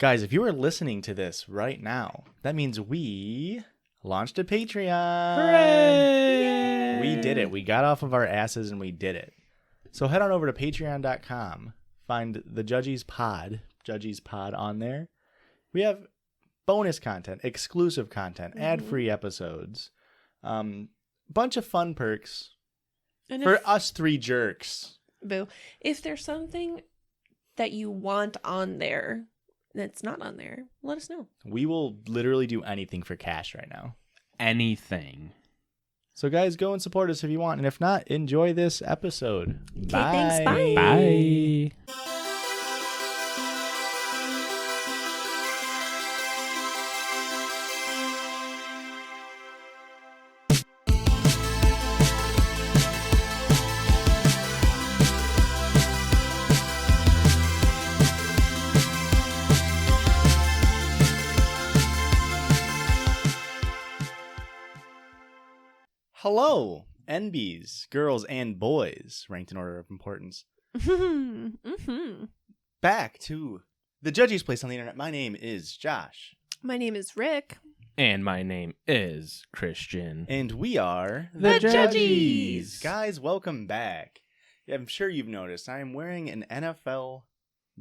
Guys, if you are listening to this right now, that means we launched a Patreon. Hooray! We did it. We got off of our asses and we did it. So head on over to patreon.com. Find the Judgies Pod on there. We have bonus content, exclusive content, ad-free episodes, bunch of fun perks And for us three jerks. Boo. If there's something that you want on there that's not on there, let us know. We will literally do anything for cash right now. Anything. So guys, go and support us if you want. And if not, enjoy this episode. Okay, Bye. thanks. Bye. Bye. Hello, NBs, girls and boys, ranked in order of importance. Back to the Judgies place on the internet. My name is Josh. My name is Rick. And my name is Christian. And we are The Judgies. Guys, welcome back. Yeah, I'm sure you've noticed I am wearing an NFL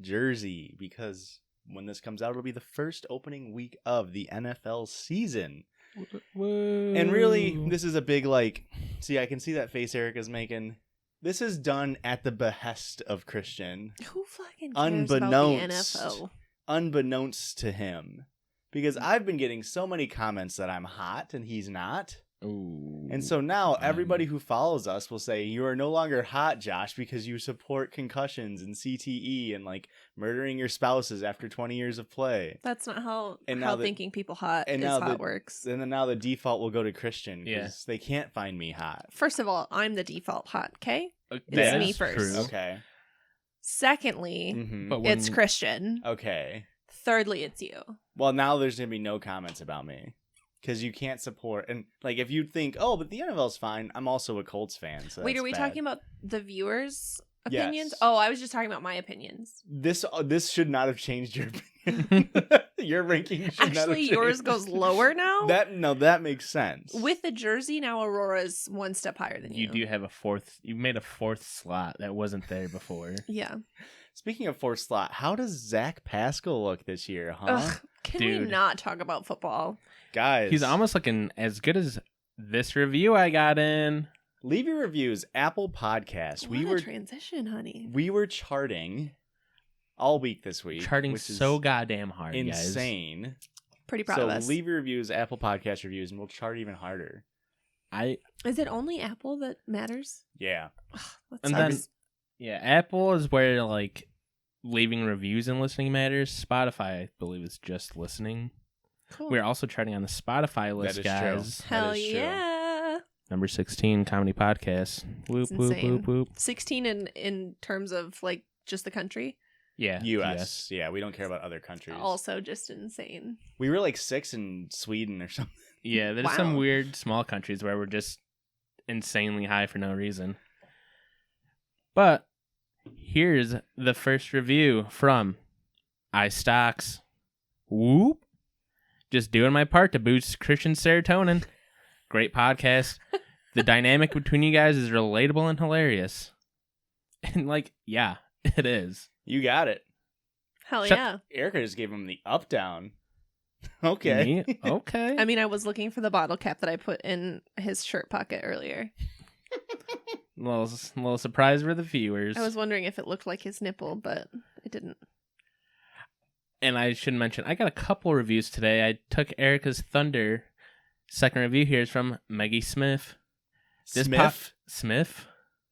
jersey because when this comes out, it'll be the first opening week of the NFL season. Whoa. And really, this is a big, see, I can see that face Erica's making. This is done at the behest of Christian. Who fucking cares about the NFL? Unbeknownst to him. Because I've been getting so many comments that I'm hot and he's not. Ooh. And so now everybody who follows us will say, you are no longer hot, Josh, because you support concussions and CTE and murdering your spouses after 20 years of play. That's not how now thinking people hot is hot works. And then now the default will go to Christian because Yeah. they can't find me hot. First of all, I'm the default hot, okay? That It's me is first. true. Okay. Secondly, Mm-hmm. But when, it's Christian. Okay. Thirdly, it's you. Well, now there's going to be no comments about me. Because you can't support, and if you think, oh, but the NFL's fine, I'm also a Colts fan. So Wait, that's are we bad. talking about the viewers' opinions? Yes. Oh, I was just talking about my opinions. This should not have changed your opinion. Your ranking should not have Actually, changed. yours goes lower now. That makes sense. With the jersey, now Aurora's one step higher than you. you do have you made a fourth slot that wasn't there before. Yeah. Speaking of fourth slot, how does Zach Pascal look this year, huh? Ugh, can we Dude. not talk about football? Guys, He's almost looking as good as this review I got in. leave your reviews. Apple Podcast. What a transition, honey. We were charting all week this week. Charting which is so goddamn hard, guys. insane. Pretty proud So of us. leave your reviews, Apple Podcast reviews, and we'll chart even harder. Is it only Apple that matters? Yeah. That And sucks. then, yeah, Apple is where leaving reviews and listening matters. Spotify, I believe, is just listening. Cool. We're also charting on the Spotify list, is guys. true. Hell That is true. yeah. Number 16, comedy podcast. Whoop, It's whoop, insane. whoop, whoop. 16 in terms of just the country. Yeah. US. Yeah, we don't care about other countries. Also just insane. We were 6 in Sweden or something. Yeah, there's some Wow. weird small countries where we're just insanely high for no reason. But here's the first review from iStocks. Whoop. Just doing my part to boost Christian serotonin. Great podcast. The dynamic between you guys is relatable and hilarious. And yeah, it is. You got it. Hell Shut- yeah. Erica just gave him the up down. Okay. Me? Okay. I mean, I was looking for the bottle cap that I put in his shirt pocket earlier. little surprise for the viewers. I was wondering if it looked like his nipple, but it didn't. And I should mention, I got a couple reviews today. I took Erica's Thunder. Second review here is from Maggie Smith. Smith?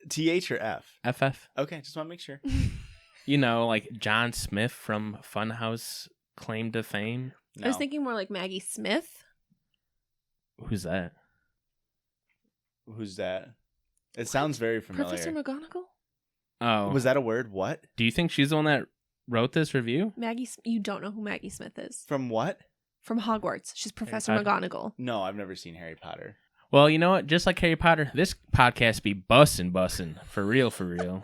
TH or F? FF. Okay, just want to make sure. You know, like John Smith from Funhouse claim to fame. No. I was thinking more like Maggie Smith. Who's that? Who's that? It sounds very familiar. Professor McGonagall? Oh. Was that a word? What? Do you think she's the one that wrote this review? You don't know who Maggie Smith is. From what? From Hogwarts. She's Professor Potter? McGonagall. No, I've never seen Harry Potter. Well, you know what? Just like Harry Potter, this podcast be bussin'. For real, for real.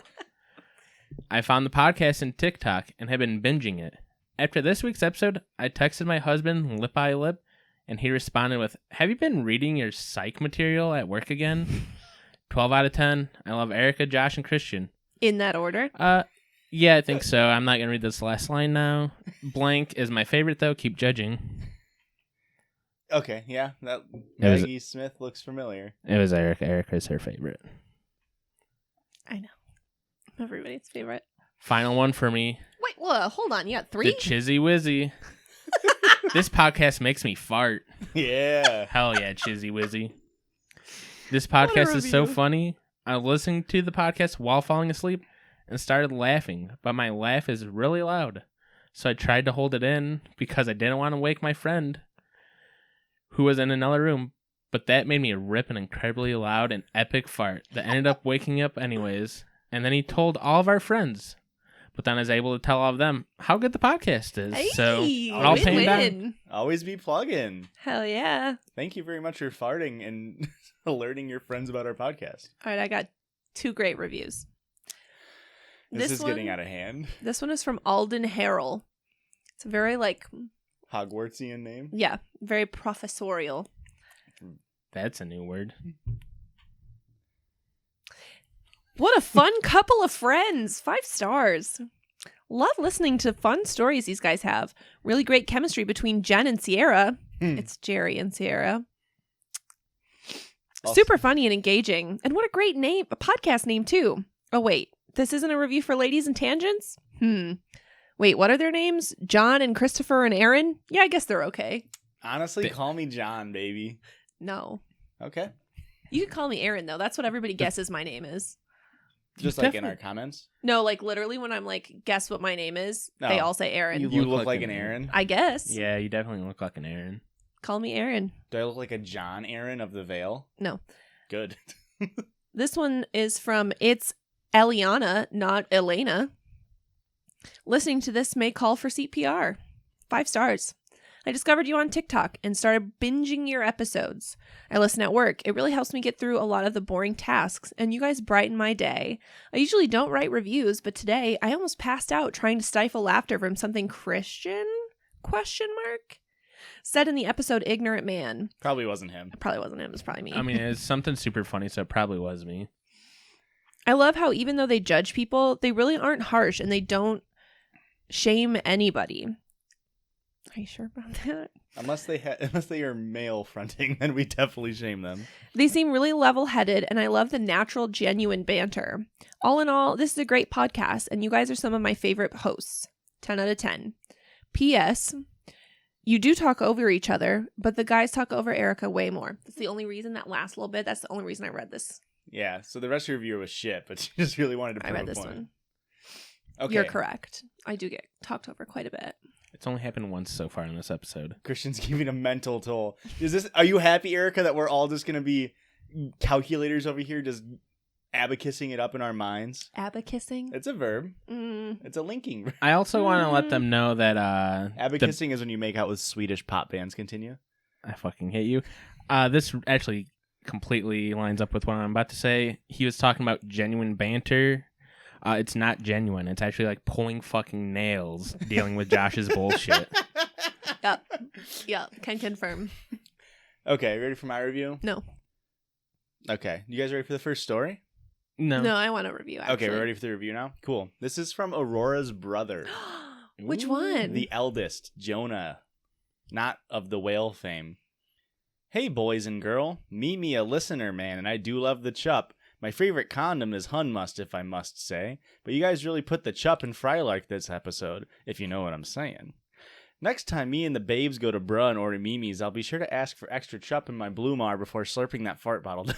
I found the podcast in TikTok and have been binging it. After this week's episode, I texted my husband lip by lip, and he responded with, "Have you been reading your psych material at work again?" 12 out of 10. I love Erica, Josh, and Christian. In that order? Yeah, I think so. I'm not going to read this last line now. Blank is my favorite, though. Keep judging. Okay, yeah. That Maggie Smith looks familiar. It was Erica. Erica's her favorite. I know. Everybody's favorite. Final one for me. Wait, whoa, hold on. You got 3? The Chizzy Wizzy. This podcast makes me fart. Yeah. Hell yeah, Chizzy Wizzy. This podcast is so funny. I was listening to the podcast while falling asleep and started laughing, but my laugh is really loud. So I tried to hold it in because I didn't want to wake my friend who was in another room, but that made me rip an incredibly loud and epic fart that ended up waking up anyways. And then he told all of our friends. But then I was able to tell all of them how good the podcast is. Hey, so it all win, paid back. win. Always be plugging. Hell yeah. Thank you very much for farting and alerting your friends about our podcast. All right, I got 2 great reviews. This is getting out of hand. This one is from Alden Harrell. It's a very, Hogwartsian name? yeah, very professorial. That's a new word. What a fun couple of friends. 5 stars. Love listening to fun stories these guys have. Really great chemistry between Jen and Sierra. It's Jerry and Sierra. Awesome. Super funny and engaging. And what a great name, a podcast name too. Oh wait, this isn't a review for Ladies and Tangents? Wait, what are their names? John and Christopher and Aaron? Yeah, I guess they're okay. Honestly, call me John, baby. No. Okay. You can call me Aaron though. That's what everybody guesses my name is. Just like in our comments? No, like literally when I'm like, guess what my name is, they all say Aaron. You look like an Aaron? I guess. Yeah, you definitely look like an Aaron. Call me Aaron. Do I look like a John Aaron of the Vale? No. Good. This one is from It's Eliana, not Elena. Listening to this may call for CPR. 5 stars. I discovered you on TikTok and started binging your episodes. I listen at work. It really helps me get through a lot of the boring tasks, and you guys brighten my day. I usually don't write reviews, but today I almost passed out trying to stifle laughter from something Christian? ? Said in the episode Ignorant Man. Probably wasn't him. It probably wasn't him. It was probably me. I mean, it's something super funny, so it probably was me. I love how even though they judge people, they really aren't harsh and they don't shame anybody. Are you sure about that? Unless they are male fronting, then we definitely shame them. They seem really level-headed, and I love the natural, genuine banter. All in all, this is a great podcast, and you guys are some of my favorite hosts. 10 out of 10. P.S. You do talk over each other, but the guys talk over Erica way more. That's the only reason that last little bit. That's the only reason I read this. Yeah, so the rest of your review was shit, but you just really wanted to prove I read this a point. one. Okay. You're correct. I do get talked over quite a bit. It's only happened once so far in this episode. Christian's giving a mental toll. Are you happy, Erica, that we're all just going to be calculators over here, just abacusing it up in our minds? Abacusing? It's a verb. It's a linking verb. I also want to let them know that Abacusing is when you make out with Swedish pop bands. Continue. I fucking hate you. This actually completely lines up with what I'm about to say. He was talking about genuine banter. It's not genuine. It's actually like pulling fucking nails dealing with Josh's bullshit. Yep. Can confirm. Okay, ready for my review? No. Okay. You guys ready for the first story? No. No, I want a review, actually. Okay, we're ready for the review now? Cool. This is from Aurora's brother. Which one? The eldest, Jonah. Not of the whale fame. Hey, boys and girl. Me a listener, man, and I do love the chup. My favorite condom is Hun Must, if I must say. But you guys really put the chup in Frylark this episode, if you know what I'm saying. Next time me and the babes go to Bruh and order Mimi's, I'll be sure to ask for extra chup in my Blue Mar before slurping that fart bottle down.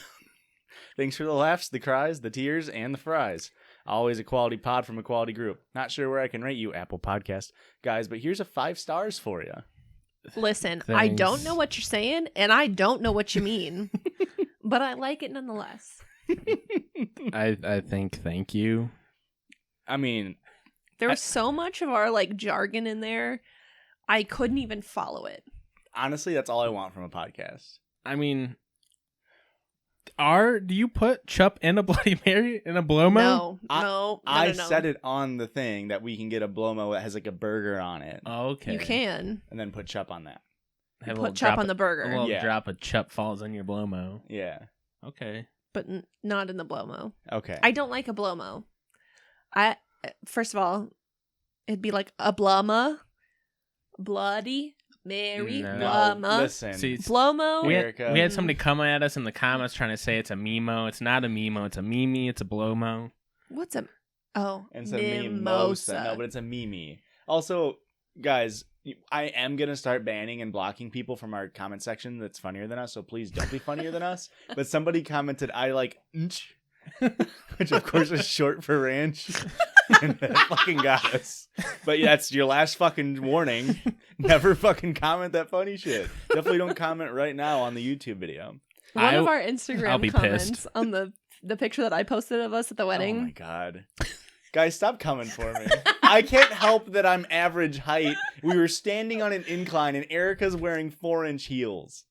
Thanks for the laughs, the cries, the tears, and the fries. Always a quality pod from a quality group. Not sure where I can rate you, Apple Podcast. Guys, but here's a 5 stars for you. Listen, Thanks. I don't know what you're saying, and I don't know what you mean. But I like it nonetheless. I think thank you. I mean, There was so much of our jargon in there, I couldn't even follow it. honestly, that's all I want from a podcast. I mean, Do you put Chup and a Bloody Mary in a blow-mo? No. I said it on the thing that we can get a blow-mo that has like a burger on it. Oh, okay. You can. And then put Chup on that. Have a Put little Chup drop on the burger. A little Yeah. drop of Chup falls on your blow-mo. Yeah. Okay. But not in the blow-mo. Okay. I don't like a blow-mo. First of all, it'd be like a blumma, Bloody Mary, No. blumma, Listen. See, blow-mo. we Erica. had somebody come at us in the comments trying to say it's a Mimo. It's not a Mimo. It's a Mimi. It's a blow-mo. What's a... Oh, It's a mimosa. No, but it's a Mimi. Also, guys, I am going to start banning and blocking people from our comment section that's funnier than us, so please don't be funnier than us. But somebody commented, I like inch, which of course is short for ranch. And that fucking got us. But yeah, that's your last fucking warning. Never fucking comment that funny shit. Definitely don't comment right now on the YouTube video. One of our I'll Instagram be comments pissed. on the picture that I posted of us at the wedding. Oh my god. Guys, stop coming for me. I can't help that I'm average height. We were standing on an incline and Erica's wearing 4-inch heels.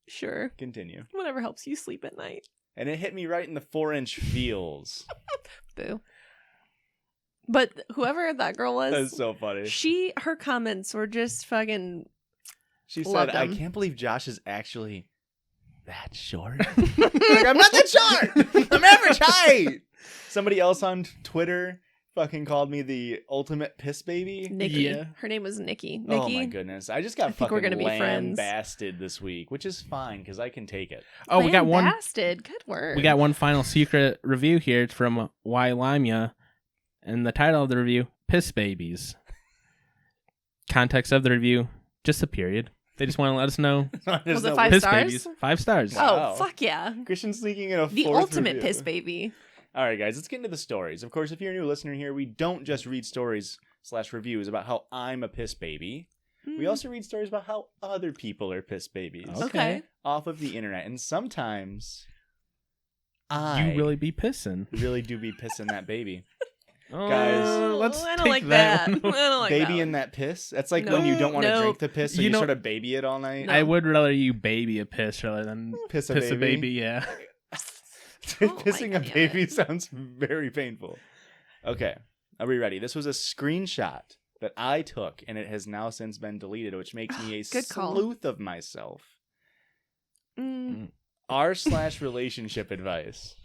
Sure. Continue. Whatever helps you sleep at night. And it hit me right in the 4-inch feels. Boo. But whoever that girl was, That's so funny. her comments were just fucking... She Love said, I them. can't believe Josh is actually that short. Like, I'm not that short. I'm average height. Somebody else on Twitter fucking called me the ultimate piss baby. Nikki. Yeah. Her name was Nikki. Oh my goodness. I just got think we're fucking gonna be friends. lambasted this week, which is fine because I can take it. Oh, we got one. Lambasted. Good word. We got one final secret review here. It's from Y Limia, and the title of the review: Piss Babies. Context of the review: just a period. They just want to let us know. There's it no 5 Piss stars? Babies, 5 stars. Oh, Wow. fuck yeah. Christian sneaking in a The fourth ultimate review. piss baby. All right, guys, let's get into the stories. Of course, if you're a new listener here, we don't just read stories/reviews about how I'm a piss baby. We also read stories about how other people are piss babies Okay. off of the internet. And sometimes I You really be pissing. really do be pissing that baby. Oh, Guys, let's I don't take like that. I one. don't like baby that. in that piss? That's like No, when you don't want to no. drink the piss, so You you, know- sort of baby it all night. No. I would rather you baby a piss rather than Piss a piss a baby. baby. Yeah. Pissing my a God, baby sounds very painful. Okay, are we ready? This was a screenshot that I took, and it has now since been deleted, which makes me a Good call. sleuth of myself. Mm. R/relationship advice.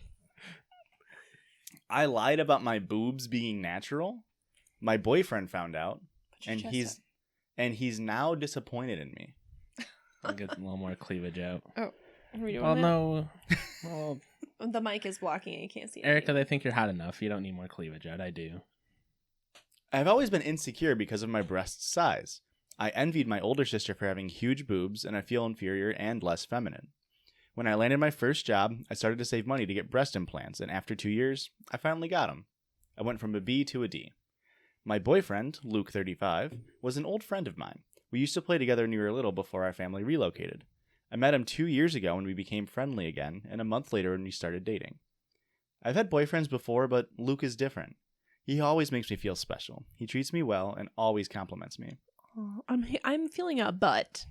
I lied about my boobs being natural. My boyfriend found out, and he's now disappointed in me. I'll get a little more cleavage out. Are we doing Oh that? no. Well, The mic is blocking it. You can't see it. Erica, they think you're hot enough. You don't need more cleavage out. I do. I've always been insecure because of my breast size. I envied my older sister for having huge boobs, and I feel inferior and less feminine. When I landed my first job, I started to save money to get breast implants, and after 2 years, I finally got them. I went from a B to a D. My boyfriend, Luke 35, was an old friend of mine. We used to play together when we were little before our family relocated. I met him 2 years ago when we became friendly again, and a month later when we started dating. I've had boyfriends before, but Luke is different. He always makes me feel special. He treats me well and always compliments me. Oh, I'm feeling a butt.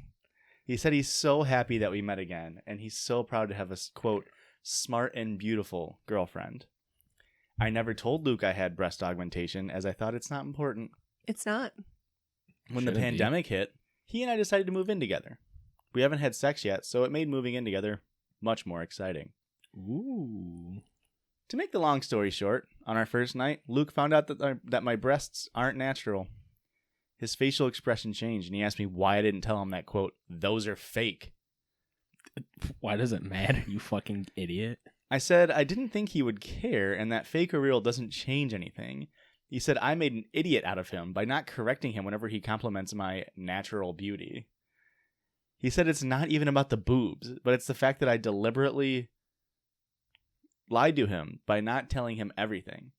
He said he's so happy that we met again, and he's so proud to have a, quote, smart and beautiful girlfriend. I never told Luke I had breast augmentation, as I thought it's not important. It's not. When the Shouldn't be. pandemic hit, he and I decided to move in together. We haven't had sex yet, so it made moving in together much more exciting. Ooh. To make the long story short, on our first night, Luke found out that my breasts aren't natural. His facial expression changed, and he asked me why I didn't tell him that, quote, those are fake. Why does it matter, you fucking idiot? I said I didn't think he would care, and that fake or real doesn't change anything. He said I made an idiot out of him by not correcting him whenever he compliments my natural beauty. He said it's not even about the boobs, but it's the fact that I deliberately lied to him by not telling him everything.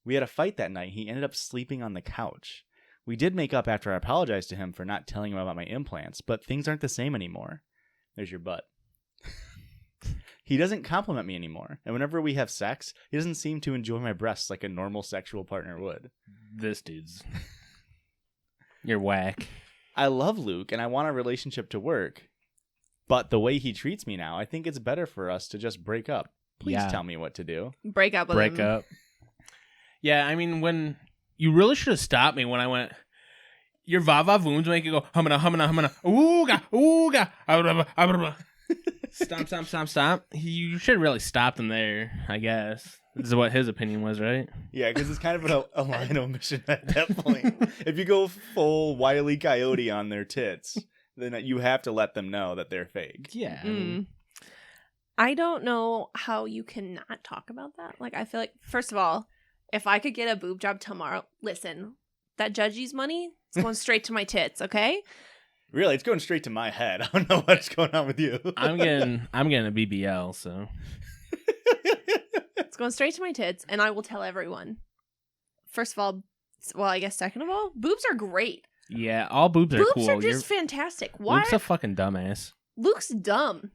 We had a fight that night. He ended up sleeping on the couch. We did make up after I apologized to him for not telling him about my implants, but things aren't the same anymore. There's your butt. He doesn't compliment me anymore, and whenever we have sex, he doesn't seem to enjoy my breasts like a normal sexual partner would. This dude's... You're whack. I love Luke, and I want our relationship to work, But the way he treats me now, I think it's better for us to just break up. Please Yeah. tell me what to do. Break up with Break him. up. Yeah, I mean, when you really should have stopped me when I went, your va-va-voons make you go, humana, humana, humana, ooga, ooga, ah, Stop. You should have really stopped him there, I guess. This is what his opinion was, right? Yeah, because it's kind of a line omission at that point. If you go full Wile E. Coyote on their tits, then you have to let them know that they're fake. Yeah. I don't know how you cannot talk about that. Like, I feel like, first of all, if I could get a boob job tomorrow, listen, that Judgies money, it's going straight to my tits, okay? Really, it's going straight to my head. I don't know what's going on with you. I'm getting a BBL, so. It's going straight to my tits, and I will tell everyone. First of all, well, I guess second of all, boobs are great. Yeah, all boobs are Boobs cool. are just fantastic. Why? Luke's a fucking dumbass. Luke's dumb.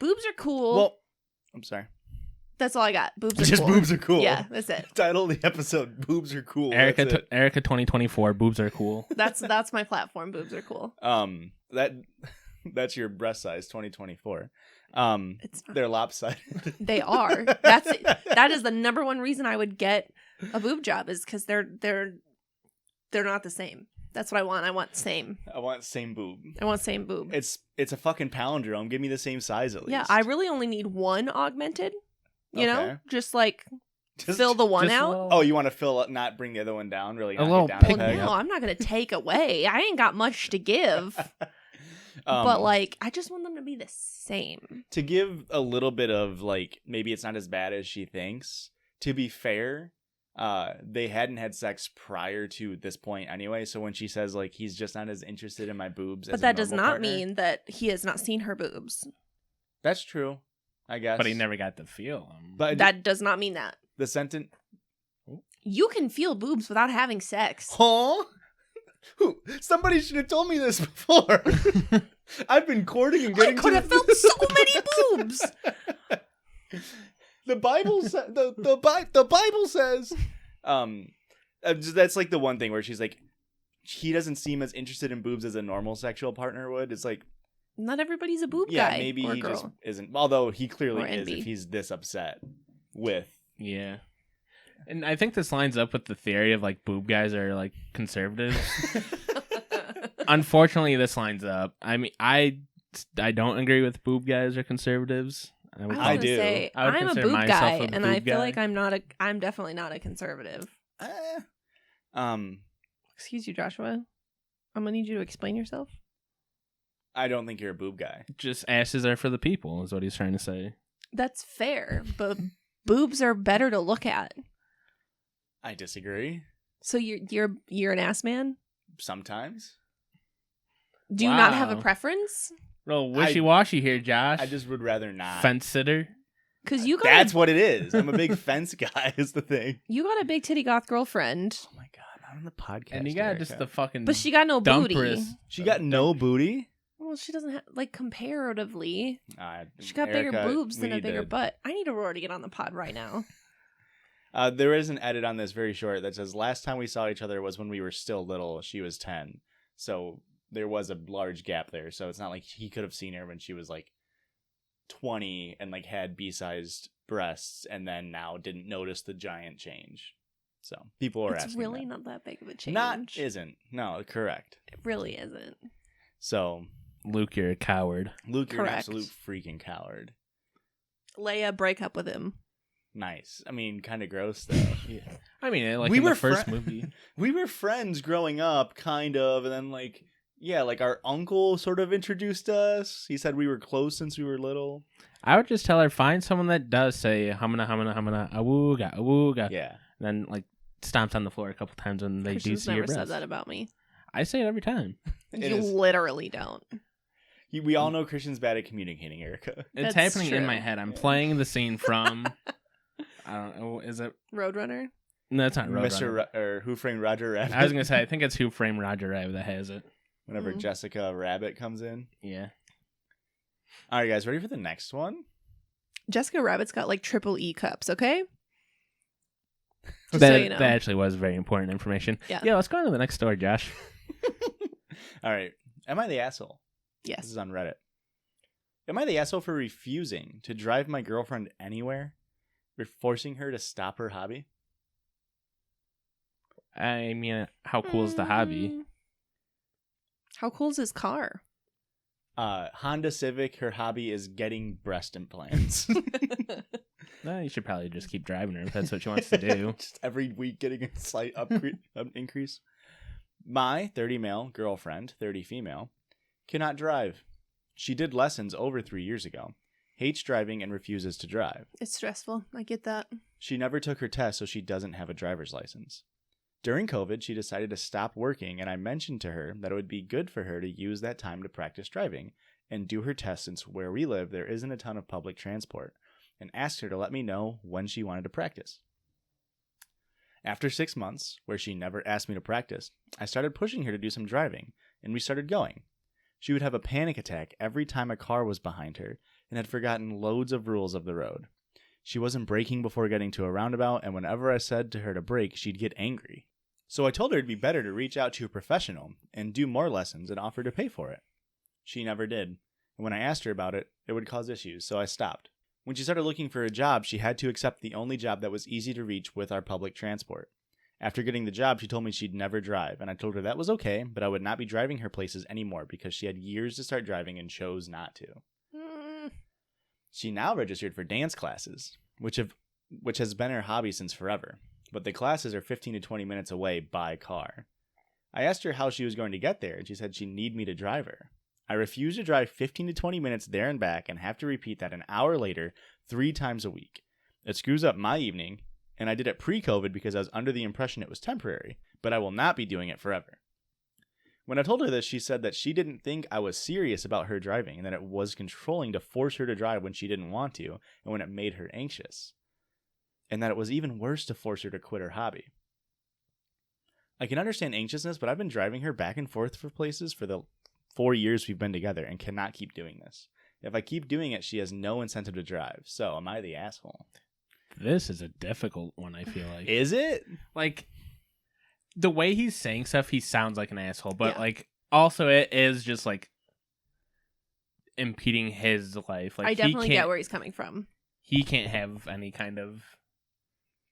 Boobs are cool. Well, I'm sorry. That's all I got. Boobs are Just cool. boobs are cool. Yeah, that's it. Title of the episode, Boobs Are Cool. Erica That's it. 2024, boobs are cool. That's my platform. Boobs are cool. That's your breast size, 2024. It's not. They're lopsided. They are. That is the number one reason I would get a boob job is because they're not the same. That's what I want. I want same. I want same boob. I want same boob. It's a fucking palindrome. Give me the same size at least. Yeah, I really only need one augmented. You know, Okay. just like Just- fill the one Just a out. little- Oh, you want to fill up, not bring the other one down? Really? A knock little it down pick a Well, peg? no, I'm not gonna take away. I ain't got much to give. But like, I just want them to be the same. to give a little bit of like, maybe it's not as bad as she thinks. To be fair, they hadn't had sex prior to this point anyway. So when she says like he's just not as interested in my boobs, But as a that does normal not partner, mean that he has not seen her boobs. that's true. I guess. But he never got to feel them. But That does not mean that. the sentence. You can feel boobs without having sex. Huh? Who? Somebody should have told me this before. I've been courting and I getting. could have felt so many boobs. The Bible says. The Bible says. That's like the one thing where she's like, he doesn't seem as interested in boobs as a normal sexual partner would. It's like, Not everybody's a boob yeah, guy. maybe or he girl. just isn't. Although he clearly Or is envy. if he's this upset with. Yeah. And I think this lines up with the theory of like boob guys are like conservative. Unfortunately, this lines up. I mean, I don't agree with boob guys or conservatives. I was I gonna do. say, I would I'm a consider boob myself guy, a and boob I feel guy. like I'm definitely not a conservative. Excuse you, Joshua. I'm gonna need you to explain yourself. I don't think you're a boob guy. Just asses are for the people, is what he's trying to say. That's fair, but boobs are better to look at. I disagree. So you're an ass man? Sometimes. Do you not have a Wow. preference? Real wishy-washy here, Josh. I just would rather not. Fence sitter. Because you got That's what it is. I'm a big fence guy. Is the thing. you got a big titty goth girlfriend, Oh my god, not on the podcast. And you got Erica. just the fucking but she got no booty. dumperest. She got no booty. Well, she doesn't have like comparatively. Uh, She got bigger Erica, boobs we than a need bigger to- butt. I need Aurora to get on the pod right now. There is an edit on this very short that says last time we saw each other was when we were still little. She was 10, so there was a large gap there. So it's not like he could have seen her when she was like 20 and like had B-sized breasts, and then now didn't notice the giant change. So people are It's asking. really that. not that big of a change. Not isn't no correct. It really isn't. So Luke, you're a coward. Luke, you're an Correct. absolute freaking coward. Leia, break up with him. Nice. I mean, kind of gross though. Yeah. I mean, like We in were the first fri- movie. We were friends growing up, kind of, and then like, yeah, like our uncle sort of introduced us. He said we were close since we were little. I would just tell her, find someone that does say hamana, hamana, hamana, awooga, awooga. Yeah. And then like stomps on the floor a couple times when they do Christian's see your never said breasts. that about me. I say it every time. It You is. literally don't. We all know Christian's bad at communicating, Erica. It's That's happening in true. my head. I'm playing the scene from. I don't know. Is it? Roadrunner? No, it's not Roadrunner. Mr. or Who Framed Roger Rabbit. I was gonna say I think it's Who Framed Roger Rabbit that has it. Whenever Mhm. Jessica Rabbit comes in. Yeah. All right, guys, ready for the next one? Jessica Rabbit's got like triple E cups, okay? Just That, so you know. that actually was very important information. Yeah. Yeah, let's go on to the next story, Josh. All right. Am I the asshole? This Yes. is on Reddit. Am I the asshole for refusing to drive my girlfriend anywhere? Or forcing her to stop her hobby? I mean, how cool is the hobby? How cool is his car? Honda Civic, her hobby is getting breast implants. No, you should probably just keep driving her if that's what she wants to do. Just every week getting a slight increase. My 30 male girlfriend, 30 female, cannot drive. She did lessons over 3 years ago, hates driving, and refuses to drive. It's stressful. I get that. She never took her test, so she doesn't have a driver's license. During COVID, she decided to stop working, and I mentioned to her that it would be good for her to use that time to practice driving and do her test since where we live there isn't a ton of public transport, and asked her to let me know when she wanted to practice. After 6 months, where she never asked me to practice, I started pushing her to do some driving, and we started going. She would have a panic attack every time a car was behind her and had forgotten loads of rules of the road. She wasn't braking before getting to a roundabout, and whenever I said to her to brake, she'd get angry. So I told her it'd be better to reach out to a professional and do more lessons and offer to pay for it. She never did, and when I asked her about it, it would cause issues, so I stopped. When she started looking for a job, she had to accept the only job that was easy to reach with our public transport. After getting the job, she told me she'd never drive, and I told her that was okay, but I would not be driving her places anymore because she had years to start driving and chose not to. She now registered for dance classes, which has been her hobby since forever, but the classes are 15 to 20 minutes away by car. I asked her how she was going to get there, and she said she'd need me to drive her. I refuse to drive 15 to 20 minutes there and back and have to repeat that an hour later 3 times a week. It screws up my evening, and I did it pre-COVID because I was under the impression it was temporary, but I will not be doing it forever. When I told her this, she said that she didn't think I was serious about her driving and that it was controlling to force her to drive when she didn't want to and when it made her anxious, and that it was even worse to force her to quit her hobby. I can understand anxiousness, but I've been driving her back and forth for places for the 4 years we've been together and cannot keep doing this. If I keep doing it, she has no incentive to drive. So, am I the asshole? This is a difficult one, I feel like. Is it? Like, the way he's saying stuff, he sounds like an asshole, but, Yeah. like, also it is just, like, impeding his life. Like, I definitely get where he's coming from. He can't have any kind of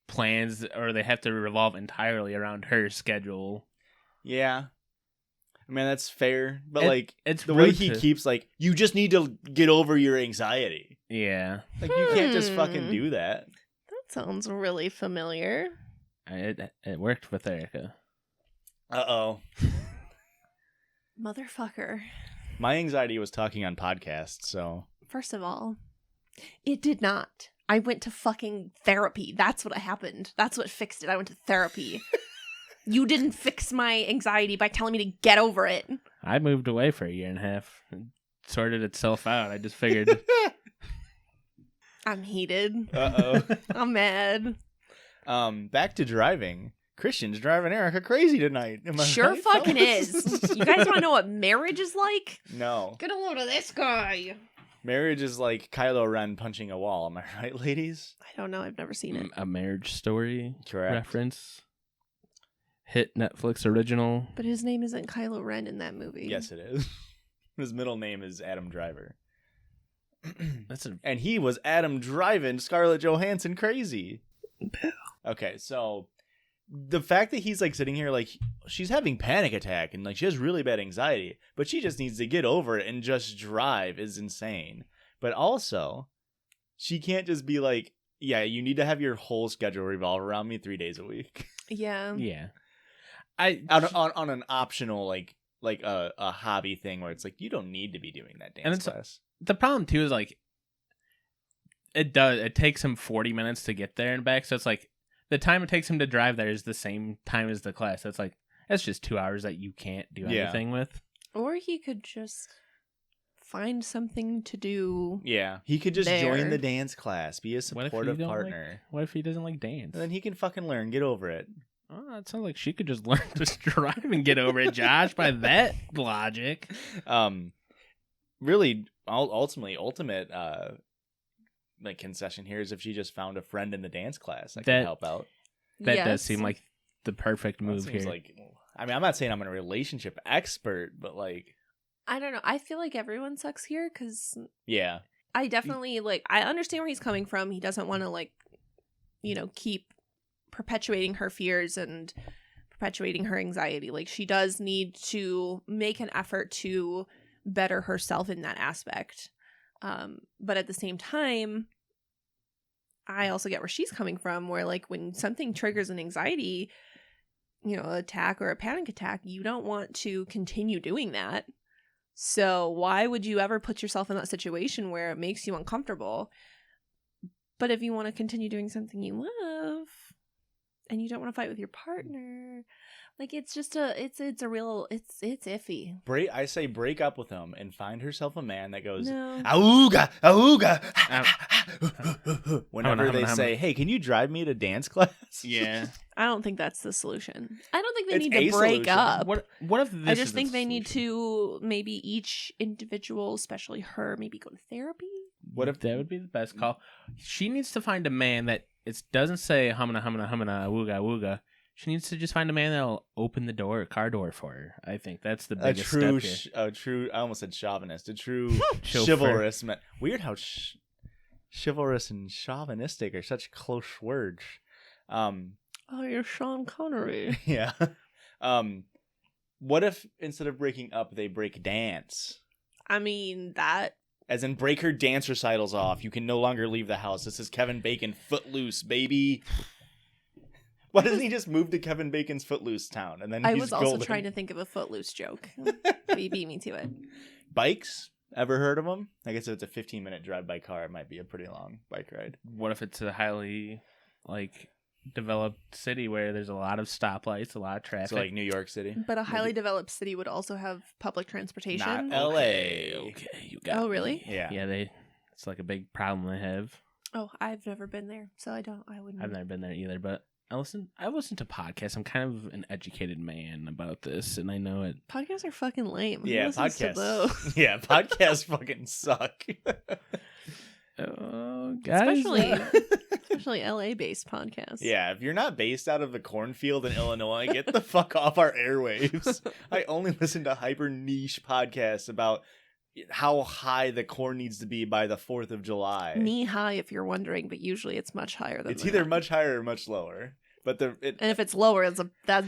plans, or they have to revolve entirely around her schedule. Yeah. I mean, that's fair, but it's the way rude he to- keeps you just need to get over your anxiety. Yeah. Like, you can't just fucking do that. That sounds really familiar. It worked with Erica. Uh-oh. Motherfucker. My anxiety was talking on podcasts, so. First of all, it did not. I went to fucking therapy. That's what happened. That's what fixed it. I went to therapy. You didn't fix my anxiety by telling me to get over it. I moved away for 1.5 years. It sorted itself out. I just figured. I'm heated. Uh-oh. I'm mad. Back to driving. Christian's driving Erica crazy tonight. Am I Sure right, fucking fellas? is. You guys want to know what marriage is like? No. Get a load of this guy. Marriage is like Kylo Ren punching a wall. Am I right, ladies? I don't know. I've never seen it. A Marriage Story Correct. reference. Hit Netflix original. But his name isn't Kylo Ren in that movie. Yes, it is. His middle name is Adam Driver. That's a And he was Adam driving Scarlett Johansson crazy. Okay, so the fact that he's sitting here she's having panic attack and she has really bad anxiety, but she just needs to get over it and just drive is insane. But also, she can't just be yeah, you need to have your whole schedule revolve around me 3 days a week. Yeah. yeah. on an optional a hobby thing where it's you don't need to be doing that dance class. The problem too is it takes him 40 minutes to get there and back, so it's the time it takes him to drive there is the same time as the class. So it's that's just 2 hours that you can't do anything with. Or he could just find something to do. Yeah, he could just there. join the dance class, be a What if he supportive don't partner, what if he doesn't like dance? and then he can fucking learn, get over it. Oh, it sounds like she could just learn to drive and get over it, Josh, by that logic. Really, ultimate concession here is if she just found a friend in the dance class that could help out. That Yes. does seem like the perfect Well, it move seems here. I'm not saying I'm a relationship expert, but I don't know. I feel like everyone sucks here because Yeah. I definitely I understand where he's coming from. He doesn't want to keep perpetuating her fears and perpetuating her anxiety. Like, she does need to make an effort to better herself in that aspect. But at the same time, I also get where she's coming from, where when something triggers an anxiety, attack or a panic attack, you don't want to continue doing that. So why would you ever put yourself in that situation where it makes you uncomfortable? But if you want to continue doing something you love and you don't want to fight with your partner, it's just it's iffy. I say break up with him and find herself a man that goes, No. Auga, auga. Whenever they say, hey, can you drive me to dance class? Yeah. I don't think that's the solution. I don't think they It's need a to break solution. up. What if this I just is think the they need solution? to maybe each individual, especially her, maybe go to therapy. What if that would be the best call? She needs to find a man that it doesn't say humana, humana, humana, wooga, wooga. She needs to just find a man that'll open the car door for her. I think that's the biggest step here. I almost said chauvinist, a true Chauffeur. chivalrous man. Weird how chivalrous and chauvinistic are such close words. Oh, you're Sean Connery. Yeah. What if instead of breaking up, they break dance? I mean, that... As in break her dance recitals off. You can no longer leave the house. This is Kevin Bacon Footloose, baby. Why doesn't he just move to Kevin Bacon's Footloose town? And then I he's was also golden. trying to think of a Footloose joke. You beat me to it. Bikes? Ever heard of them? I guess if it's a 15-minute drive by car, it might be a pretty long bike ride. What if it's a highly developed city where there's a lot of stoplights, a lot of traffic? So like New York City. But a highly developed city would also have public transportation. Not LA. Okay, you got Oh, really? me. Yeah. Yeah, it's like a big problem they have. Oh, I've never been there, so I wouldn't. I've never been there either, but I listen to podcasts. I'm kind of an educated man about this, and I know it. Podcasts are fucking lame. Who Yeah, listens to podcasts. those? Yeah, podcasts fucking suck. Oh, guys. Especially LA-based podcasts. Yeah, if you're not based out of the cornfield in Illinois, get the fuck off our airwaves. I only listen to hyper niche podcasts about how high the corn needs to be by the 4th of July. Knee high, if you're wondering, but usually it's much higher than It's that. either much higher or much lower. But And if it's lower,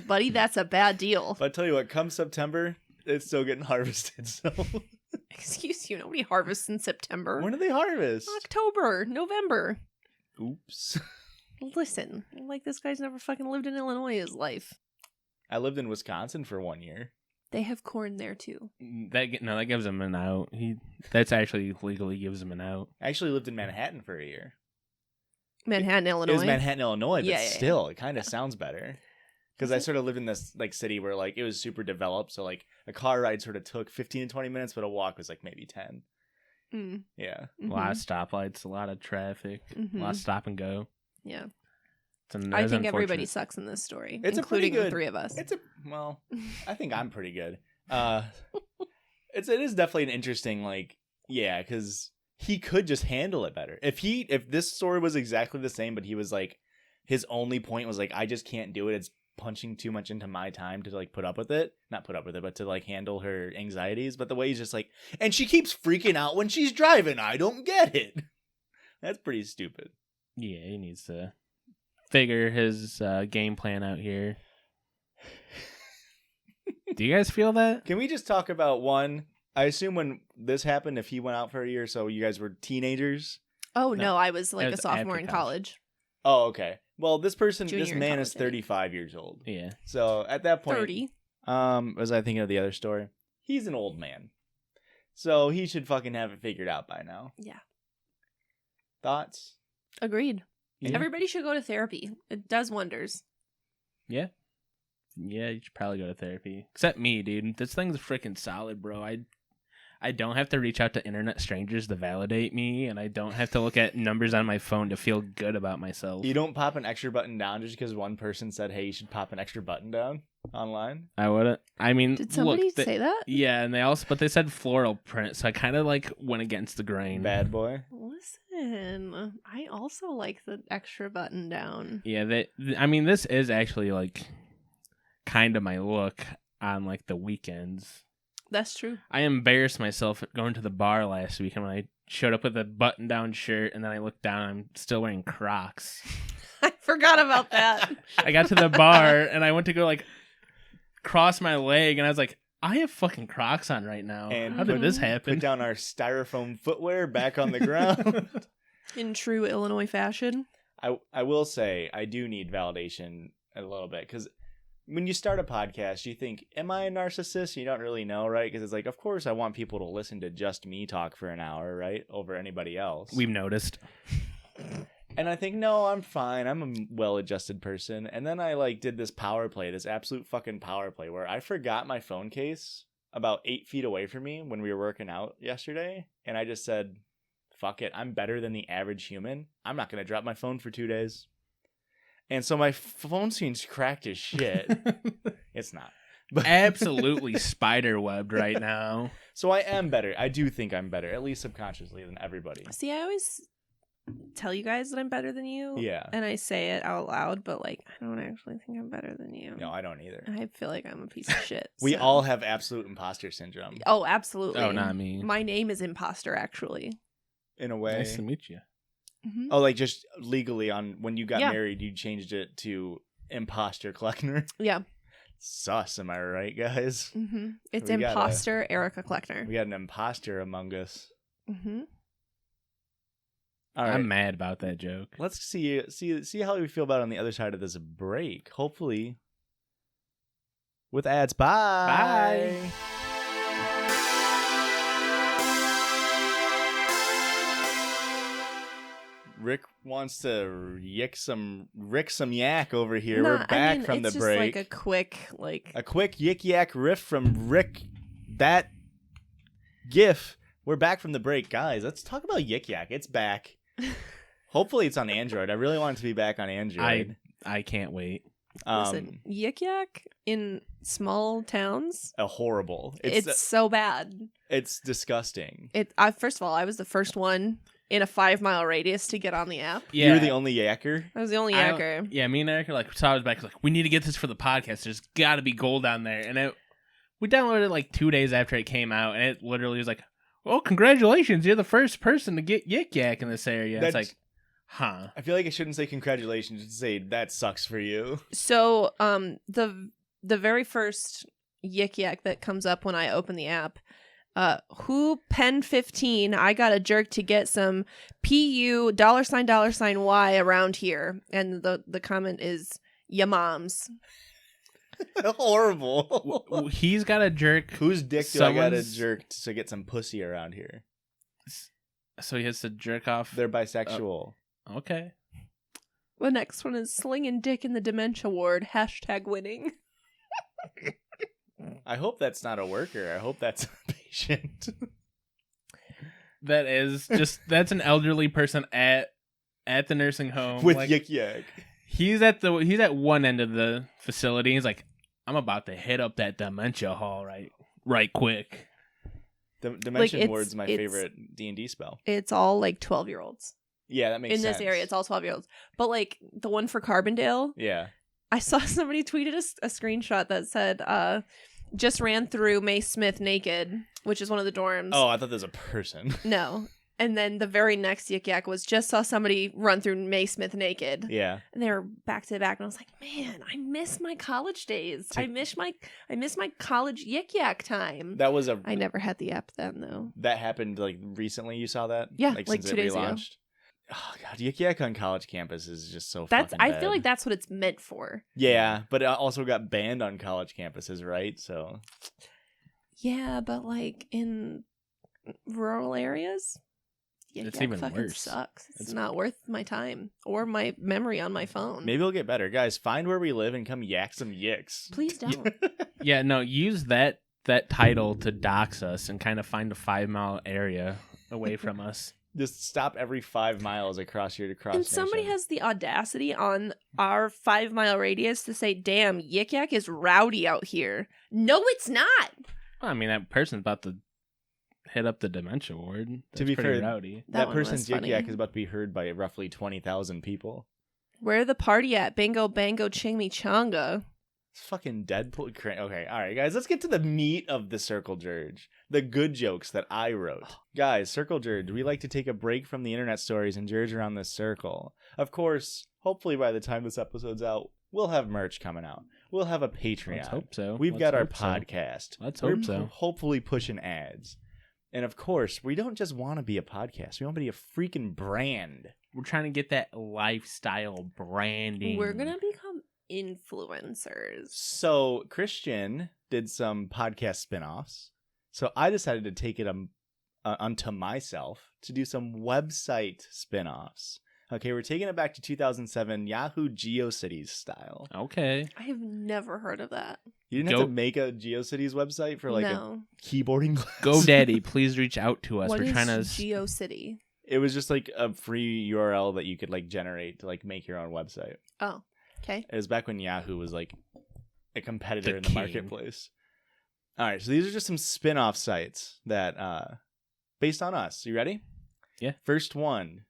buddy, that's a bad deal. But I tell you what, come September, it's still getting harvested. So Excuse you, nobody harvests in September. when do they harvest? October, November. Oops. Listen, this guy's never fucking lived in Illinois his life. I lived in Wisconsin for 1 year. They have corn there too. That gives him an out. That's actually legally gives him an out. I actually lived in Manhattan for a year. Manhattan, Illinois. It was Manhattan, Illinois, but Yeah. still, it kind of sounds better. Because I sort of lived in this city where it was super developed, so a car ride sort of took 15 to 20 minutes, but a walk was maybe 10. Mm. Yeah. A lot of stoplights, a lot of traffic, a lot of stop and go. Yeah. I I think everybody sucks in this story, It's a pretty including the good- three of us. I think I'm pretty good. It is definitely an interesting, because he could just handle it better. If this story was exactly the same, but he was his only point was I just can't do it. It's punching too much into my time to put up with it. Not put up with it, but to handle her anxieties. But the way he's just and she keeps freaking out when she's driving. I don't get it. That's pretty stupid. Yeah, he needs to figure his game plan out here. Do you guys feel that? Can we just talk about one? I assume when this happened, if he went out for a year, so you guys were teenagers. Oh no, I was That a was sophomore after in college. college. Oh, okay. Well, this Junior in man is college, I think. 35 years old. Yeah. So at that point, 30. was I thinking of the other story? He's an old man. So he should fucking have it figured out by now. Yeah. Thoughts? Agreed. Yeah. Everybody should go to therapy. It does wonders. Yeah. Yeah, you should probably go to therapy. Except me, dude. This thing's freaking solid, bro. I don't have to reach out to internet strangers to validate me, and I don't have to look at numbers on my phone to feel good about myself. You don't pop an extra button down just because one person said, hey, you should pop an extra button down online? I wouldn't. I mean, Did somebody look, say that? Yeah, and but they said floral print, so I kind of went against the grain. Bad boy. Listen, I also like the extra button down. Yeah, I mean, this is actually kind of my look on the weekends. That's true. I embarrassed myself going to the bar last week, and when I showed up with a button-down shirt, and then I looked down, I'm still wearing Crocs. I forgot about that. I got to the bar, and I went to go, like, cross my leg, and I was like, I have fucking Crocs on right now. And how did this happen? Put down our styrofoam footwear back on the ground. In true Illinois fashion. I will say, I do need validation a little bit, because when you start a podcast, you think, am I a narcissist? You don't really know, right? Because it's like, of course, I want people to listen to just me talk for an hour, right? Over anybody else. We've noticed. And I think, no, I'm fine. I'm a well-adjusted person. And then I did this power play, this absolute fucking power play, where I forgot my phone case about 8 feet away from me when we were working out yesterday. And I just said, fuck it. I'm better than the average human. I'm not going to drop my phone for 2 days. And so my phone screen's cracked as shit. It's not. But Absolutely spider-webbed right now. So I am better. I do think I'm better, at least subconsciously, than everybody. See, I always tell you guys that I'm better than you. Yeah. And I say it out loud, but I don't actually think I'm better than you. No, I don't either. I feel like I'm a piece of shit. We so. all have absolute imposter syndrome. Oh, absolutely. Oh, not me. My name is Imposter, actually. In a way. Nice to meet you. Mm-hmm. Oh, just legally when you got Yeah. married, you changed it to Imposter Kleckner. Yeah. Sus, am I right, guys? Mm-hmm. It's We got Imposter Erica Kleckner. We got an imposter among us. Mm-hmm. All right. I'm mad about that joke. Let's see how we feel about it on the other side of this break. Hopefully with ads. Bye. Bye. Rick wants to rick some yak over here. Nah, We're back from it's the just break. a quick A quick yik yak riff from Rick. That gif. We're back from the break, guys. Let's talk about yik yak. It's back. Hopefully it's on Android. I really want it to be back on Android. I can't wait. Listen, yik yak in small towns. Horrible. It's so bad. It's disgusting. First of all, I was the first one in a 5-mile radius to get on the app. Yeah. You were the only yakker. I was the only yakker. Yeah, me and Eric are saw it back, we need to get this for the podcast. There's got to be gold on there. And we downloaded it 2 days after it came out, and it literally was oh, congratulations, you're the first person to get Yik Yak in this area. It's huh. I feel like I shouldn't say congratulations. Just say that sucks for you. So, the very first Yik Yak that comes up when I open the app, who pen 15, I got a jerk to get some PU $$Y around here. And the comment is, ya moms. Horrible. He's got a jerk. Whose dick do I got to jerk to get some pussy around here? So he has to jerk off. They're bisexual. Okay. The next one is slinging dick in the dementia ward, #winning. I hope that's not a worker. I hope that's a patient. That's an elderly person at the nursing home with yik yak. He's at one end of the facility. He's I'm about to hit up that dementia hall right quick. The Dimension Ward's my favorite D&D spell. It's all 12-year-olds. Yeah, that makes sense. In this area, it's all 12-year-olds. But the one for Carbondale, yeah, I saw somebody tweeted a screenshot that said, just ran through May Smith naked, which is one of the dorms. Oh, I thought there was a person. No. And then the very next Yik Yak was just saw somebody run through May Smith naked. Yeah. And they were back to back. And I was like, man, I miss my college days. I miss my college Yik Yak time. That was I never had the app then, though. That happened recently. You saw that? Yeah, since 2 days ago. Oh god, Yik Yak on college campus is just so I fucking bad. feel like that's what it's meant for. Yeah, but it also got banned on college campuses, right? So. Yeah, but in rural areas, it's Yak even fucking worse. Sucks. It's not worth my time or my memory on my phone. Maybe it'll get better, guys. Find where we live and come yak some yicks. Please don't. Yeah, no. Use that title to dox us and kind of find a 5-mile area away from us. Just stop every 5 miles across here to cross. And somebody has the audacity on our 5-mile radius to say, "Damn, Yik Yak is rowdy out here." No, it's not. Well, I mean, that person's about to hit up the dementia ward. That's to be pretty fair, rowdy. that person's Yik Yak is about to be heard by roughly 20,000 people. Where the party at? Bingo, bango, chimichanga. It's fucking Deadpool. Okay, all right, guys, let's get to the meat of the Circle Jerk. The good jokes that I wrote. Guys, Circle Jerk, we like to take a break from the internet stories and jerk around this circle. Of course, hopefully by the time this episode's out, we'll have merch coming out. We'll have a Patreon. Let's hope so. We've got our podcast. Let's We're hope so. hopefully pushing ads. And of course, we don't just want to be a podcast. We want to be a freaking brand. We're trying to get that lifestyle branding. We're going to become influencers. So Christian did some podcast spin-offs. So I decided to take it unto myself to do some website spin-offs. Okay, we're taking it back to 2007 Yahoo GeoCities style. Okay. I have never heard of that. You didn't have to make a GeoCities website for like No. a keyboarding class? GoDaddy, please reach out to us. What We're is trying to GeoCity? It was just like a free URL that you could like generate to like make your own website. Oh, okay. It was back when Yahoo was like a competitor The in the king. marketplace. All right, so these are just some spin-off sites that based on us. You ready? Yeah. First one,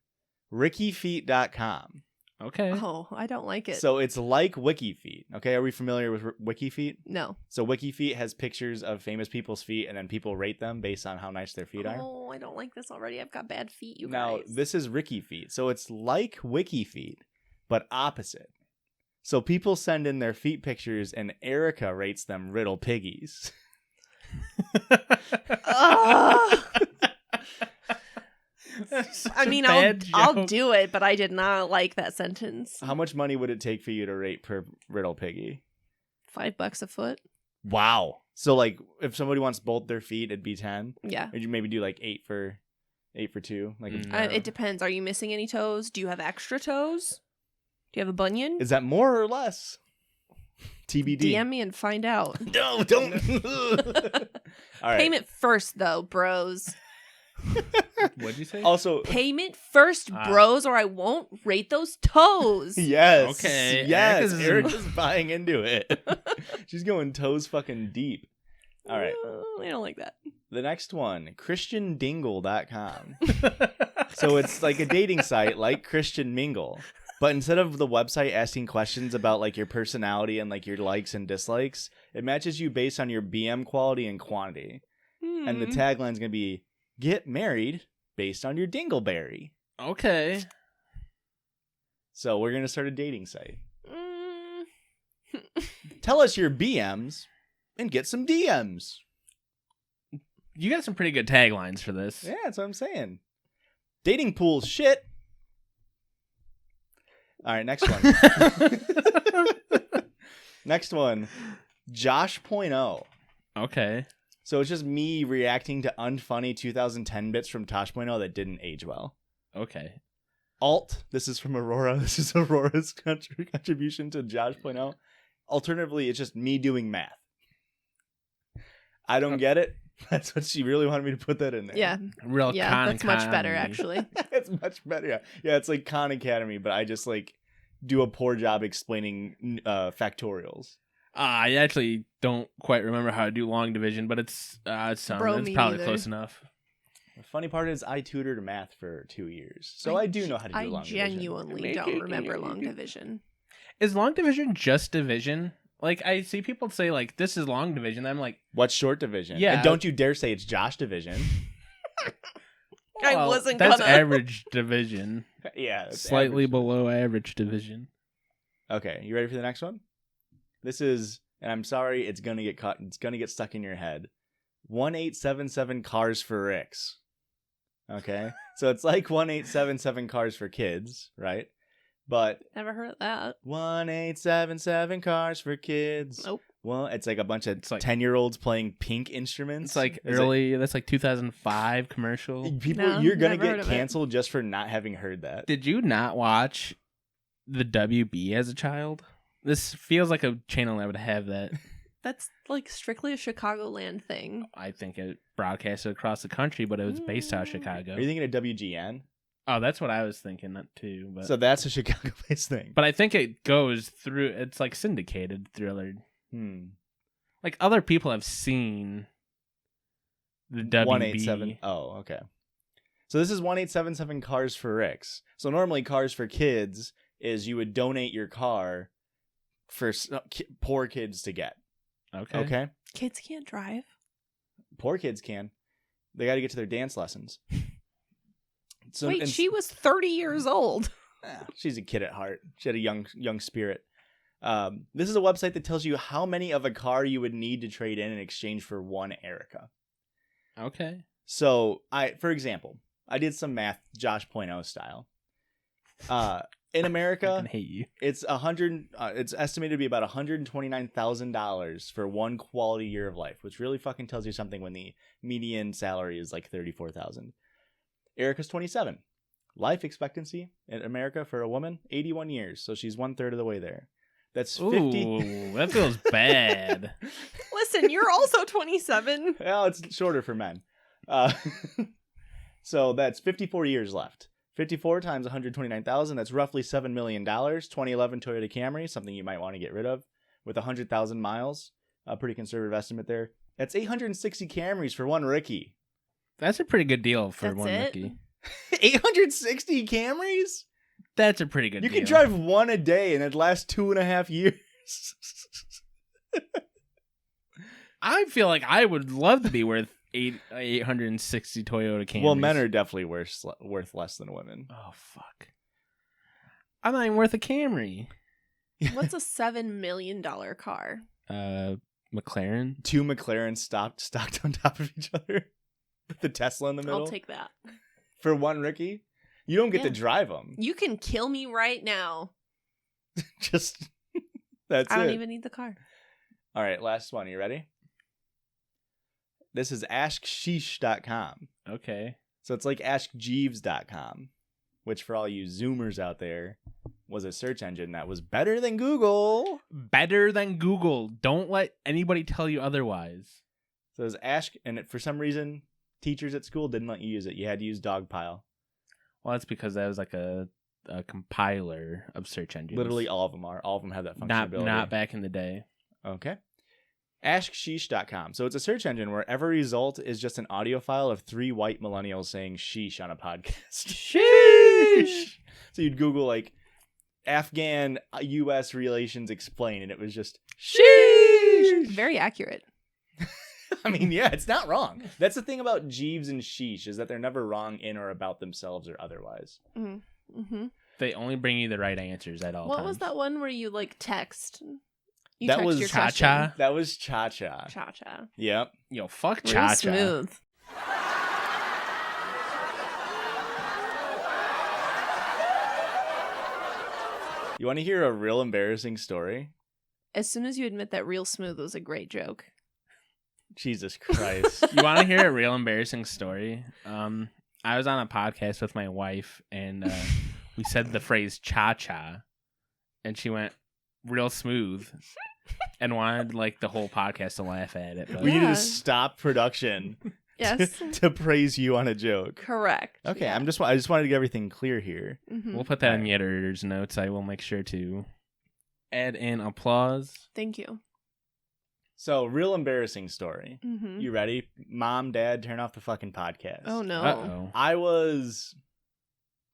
rickyfeet.com. Okay. Oh, I don't like it. So it's like WikiFeet. Okay, are we familiar with WikiFeet? No. So WikiFeet has pictures of famous people's feet, and then people rate them based on how nice their feet are. Oh, I don't like this already. I've got bad feet, you Now, guys. this is RickyFeet. So it's like WikiFeet, but opposite. So people send in their feet pictures, and Erica rates them riddle piggies. Ugh. That's such I a mean, bad I'll joke. do it, but I did not like that sentence. How much money would it take for you to rate per riddle piggy? $5 a foot. Wow. So like, if somebody wants both their feet, it'd be 10. Yeah. Would you maybe do like 8 for 2? Like, Mm. It depends. Are you missing any toes? Do you have extra toes? Do you have a bunion? is that more or less? TBD. DM me and find out. No, don't. All right. Payment first, though, bros. What'd you say? Also, Payment first, Ah. bros, or I won't rate those toes. yes. Okay, Yes. Erica's- Erica's buying into it. She's going toes fucking deep. All right. I don't like that. The next one, ChristianDingle.com. So it's like a dating site like Christian Mingle. But instead of the website asking questions about like your personality and like your likes and dislikes, it matches you based on your BM quality and quantity. And the tagline is going to be, get married based on your dingleberry. Okay. So we're going to start a dating site. Mm. Tell us your BMs and get some DMs. You got some pretty good taglines for this. Yeah, that's what I'm saying. Dating pool's shit. All right, next one. Next one, Josh.0. Okay. So it's just me reacting to unfunny 2010 bits from Tosh.0 that didn't age well. Okay. Alt, this is from Aurora. This is Aurora's contribution to Josh.0. Alternatively, it's just me doing math. I don't get it. That's what she really wanted me to put that in there. Yeah. Real Yeah, Khan that's much better, Academy. actually. It's much better. Yeah, it's like Khan Academy, but I just like do a poor job explaining factorials. I actually don't quite remember how to do long division, but it's Bro, it's me probably neither. close enough. The funny part is I tutored math for 2 years, so I do know how to do I long division. genuinely don't remember long division. Is long division just division? Like, I see people say, like, this is long division. I'm like, What's short division? Yeah. And don't you dare say it's Josh division. I well, wasn't that's gonna. average division. Yeah. it's Slightly average. below average division. Okay, you ready for the next one? This is, and I'm sorry, it's gonna get caught. It's gonna get stuck in your head. 1877 cars for Ricks. Okay, so it's like 1877 cars for kids, right? But Never heard of that. 1877 cars for kids. Nope. Well, it's like a bunch of It's like- 10-year-olds playing pink instruments. It's like Is it- early, that's like 2005 commercial. People, No, you're gonna never heard get of it. canceled just for not having heard that. Did you not watch the WB as a child? This feels like a channel that would have that. That's like strictly a Chicagoland thing. I think it broadcasted across the country, but it was based out of Chicago. Are you thinking of WGN? Oh, that's what I was thinking too. But So that's a Chicago-based thing. but I think it goes through. It's like syndicated thriller. Like other people have seen the WB. 187. Oh, okay. So this is 1877 cars for Ricks. So normally cars for kids is you would donate your car for poor kids to get. Okay? Kids can't drive. Poor kids can. They got to get to their dance lessons. So, Wait, she was 30 years old. She's a kid at heart. She had a young spirit. This is a website that tells you how many of a car you would need to trade in exchange for one Erica. Okay. So, for example, I did some math, Josh .0 style. In America, I hate you. It's it's estimated to be about $129,000 for one quality year of life, which really fucking tells you something when the median salary is like $34,000. Erica's 27. Life expectancy in America for a woman, 81 years. So she's 1/3 of the way there. That's 50. Ooh, that feels bad. Listen, you're also 27. Well, it's shorter for men. So that's 54 years left. 54 times 129,000. That's roughly $7 million. 2011 Toyota Camry, something you might want to get rid of, with 100,000 miles. A pretty conservative estimate there. That's 860 Camrys for one Ricky. That's a pretty good deal for That's one it? rookie. 860 Camrys? That's a pretty good You deal. could drive one a day and it'd last 2.5 years. I feel like I would love to be worth 860 Toyota Camrys. Well, men are definitely worth less than women. Oh, fuck. I'm not even worth a Camry. What's a $7 million car? McLaren. 2 McLarens stocked on top of each other. With the Tesla in the middle. I'll take that. For one Ricky? You don't get to Yeah. drive them. You can kill me right now. Just, that's I don't it. even need the car. All right, last one. You ready? This is AskSheesh.com. Okay. So it's like AskJeeves.com, which for all you Zoomers out there was a search engine that was better than Google. Better than Google. Don't let anybody tell you otherwise. So it was Ask, and for some reason, teachers at school didn't let you use it. You had to use Dogpile. Well, that's because that was like a compiler of search engines. Literally all of them are. All of them have that functionality. Not back in the day. Okay. AskSheesh.com. So it's a search engine where every result is just an audio file of 3 white millennials saying sheesh on a podcast. Sheesh! So you'd Google like Afghan U.S. relations explain, and it was just Sheesh! Very accurate. I mean, yeah, it's not wrong. That's the thing about Jeeves and sheesh, is that they're never wrong in or about themselves or otherwise. Mm-hmm. They only bring you the right answers at all times. What was that one where you like text? You That text was your Cha-Cha. question. That was Cha-Cha. Cha-Cha. Yep. Yo, fuck Real Cha-Cha. smooth. You want to hear a real embarrassing story? As soon as you admit that real smooth was a great joke. Jesus Christ. You want to hear a real embarrassing story? I was on a podcast with my wife, and we said the phrase cha-cha, and she went real smooth and wanted like the whole podcast to laugh at it. But We need Yeah. to stop production Yes. to praise you on a joke. Correct. Okay, Yeah. I just wanted to get everything clear here. Mhm. we'll put that in the editor's notes. I will make sure to add in applause. Thank you. So, real embarrassing story. Mm-hmm. You ready? Mom, Dad, turn off the fucking podcast. Oh no. Uh-oh. I was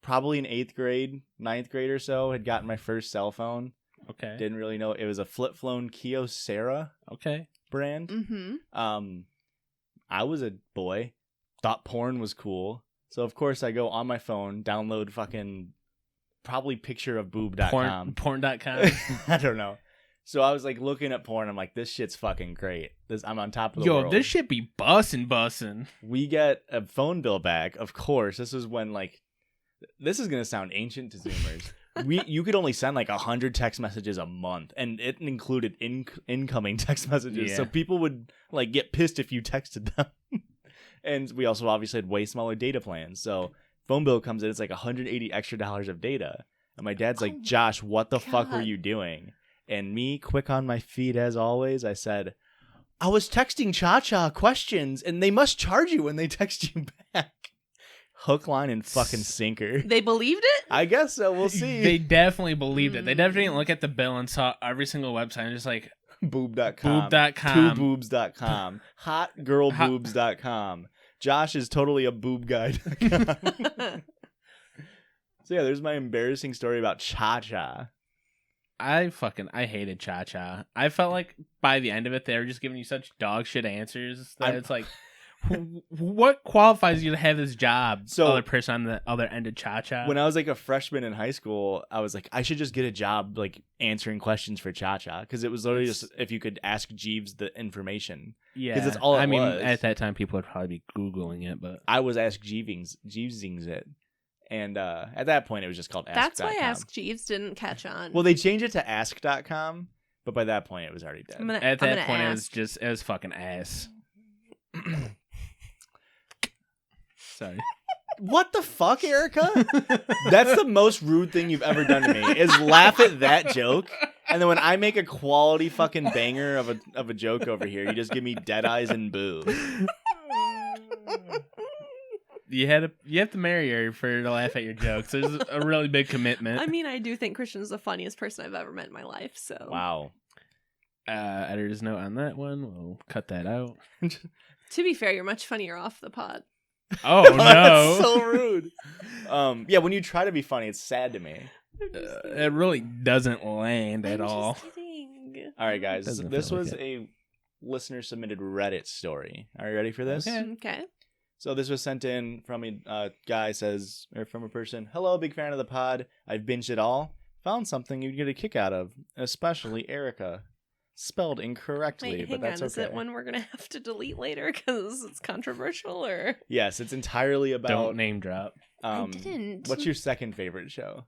probably in 8th grade, 9th grade or so, had gotten my first cell phone. Okay. Didn't really know. It was a flip phone Kyocera Okay. brand. Mm-hmm. I was a boy, thought porn was cool. So, of course, I go on my phone, download fucking probably pictureofboob.com. Porn.com. I don't know. So I was like looking at porn. I'm like, this shit's fucking great. I'm on top of the Yo, world. this shit be bussin'. We get a phone bill back. Of course, this is when like, this is gonna sound ancient to Zoomers. You could only send like 100 text messages a month, and it included incoming text messages. Yeah. So people would like get pissed if you texted them. And we also obviously had way smaller data plans. So phone bill comes in, it's like $180 extra of data. And my dad's like, Oh Josh, what the fuck were God. you doing? And me, quick on my feet as always, I said, I was texting Cha-Cha questions, and they must charge you when they text you back. Hook, line, and fucking sinker. They believed it? I guess so. We'll see. They definitely believed it. They Mm. definitely didn't look at the bill and saw every single website and just like, Boob.com. Boob.com. Twoboobs.com. Hotgirlboobs.com. Josh is totally a boob guy. So yeah, there's my embarrassing story about Cha-Cha. I hated Cha-Cha. I felt like by the end of it, they were just giving you such dog shit answers that it's like, what qualifies you to have this job? So- other person on the other end of Cha-Cha. When I was like a freshman in high school, I was like, I should just get a job like answering questions for Cha-Cha, because it was literally just if you could ask Jeeves the information. yeah, 'cause it's all it I mean, was. at that time, people would probably be Googling it, but I was Ask Jeevesing it, and at that point it was just called Ask.com. That's why Ask Jeeves didn't catch on. Well, they changed it to Ask.com, but by that point it was already dead. at that point, it was fucking ass. Sorry. What the fuck, Erica? That's the most rude thing you've ever done to me, is laugh at that joke. And then when I make a quality fucking banger of a joke over here, you just give me dead eyes and boo. You have to marry her for her to laugh at your jokes. There's a really big commitment. I mean, I do think Christian's the funniest person I've ever met in my life. So Wow. Editor's note on that one. We'll cut that out. to be fair, you're much funnier off the pod. Oh no! That's so rude. Yeah, when you try to be funny, it's sad to me. It really doesn't land at I'm all. just kidding. All right, guys. Doesn't This feel like was it. a listener submitted Reddit story. Are you ready for this? Okay. Okay. So this was sent in from a guy from a person. Hello, big fan of the pod. I've binged it all. Found something you'd get a kick out of, especially Erica. Spelled incorrectly, Wait, but hang that's on. okay. Is it one we're gonna have to delete later because it's controversial, or Yes, it's entirely about. Don't name drop. I didn't. What's your second favorite show?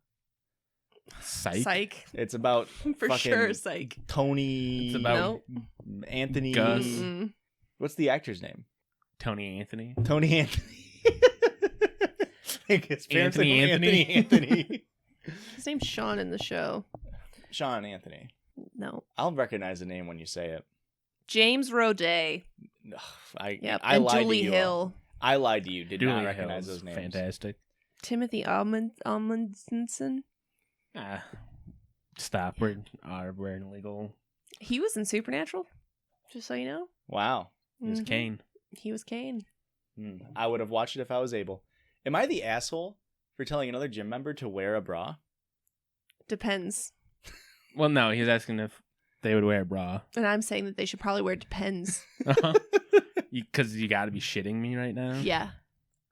Psych. Psych? It's about For fucking sure, psych. Tony. It's about Anthony. Gus. Mm-mm. What's the actor's name? Tony Anthony. Tony Anthony. His parents' Anthony name Anthony. His name's Sean in the show. Sean Anthony. No, I'll recognize the name when you say it. James Roday. Ugh, I And lied Julie to you. Hill. I lied to you. Did Julie not recognize Hill's those names. Fantastic. Timothy Amundsen. Stop. We're in legal. He was in Supernatural. Just so you know. Wow. It was Mhm. Kane. He was Kane. I would have watched it if I was able. Am I the asshole for telling another gym member to wear a bra? Depends. Well, no, he's asking if they would wear a bra. And I'm saying that they should probably wear Depends. Because you got to be shitting me right now. Yeah.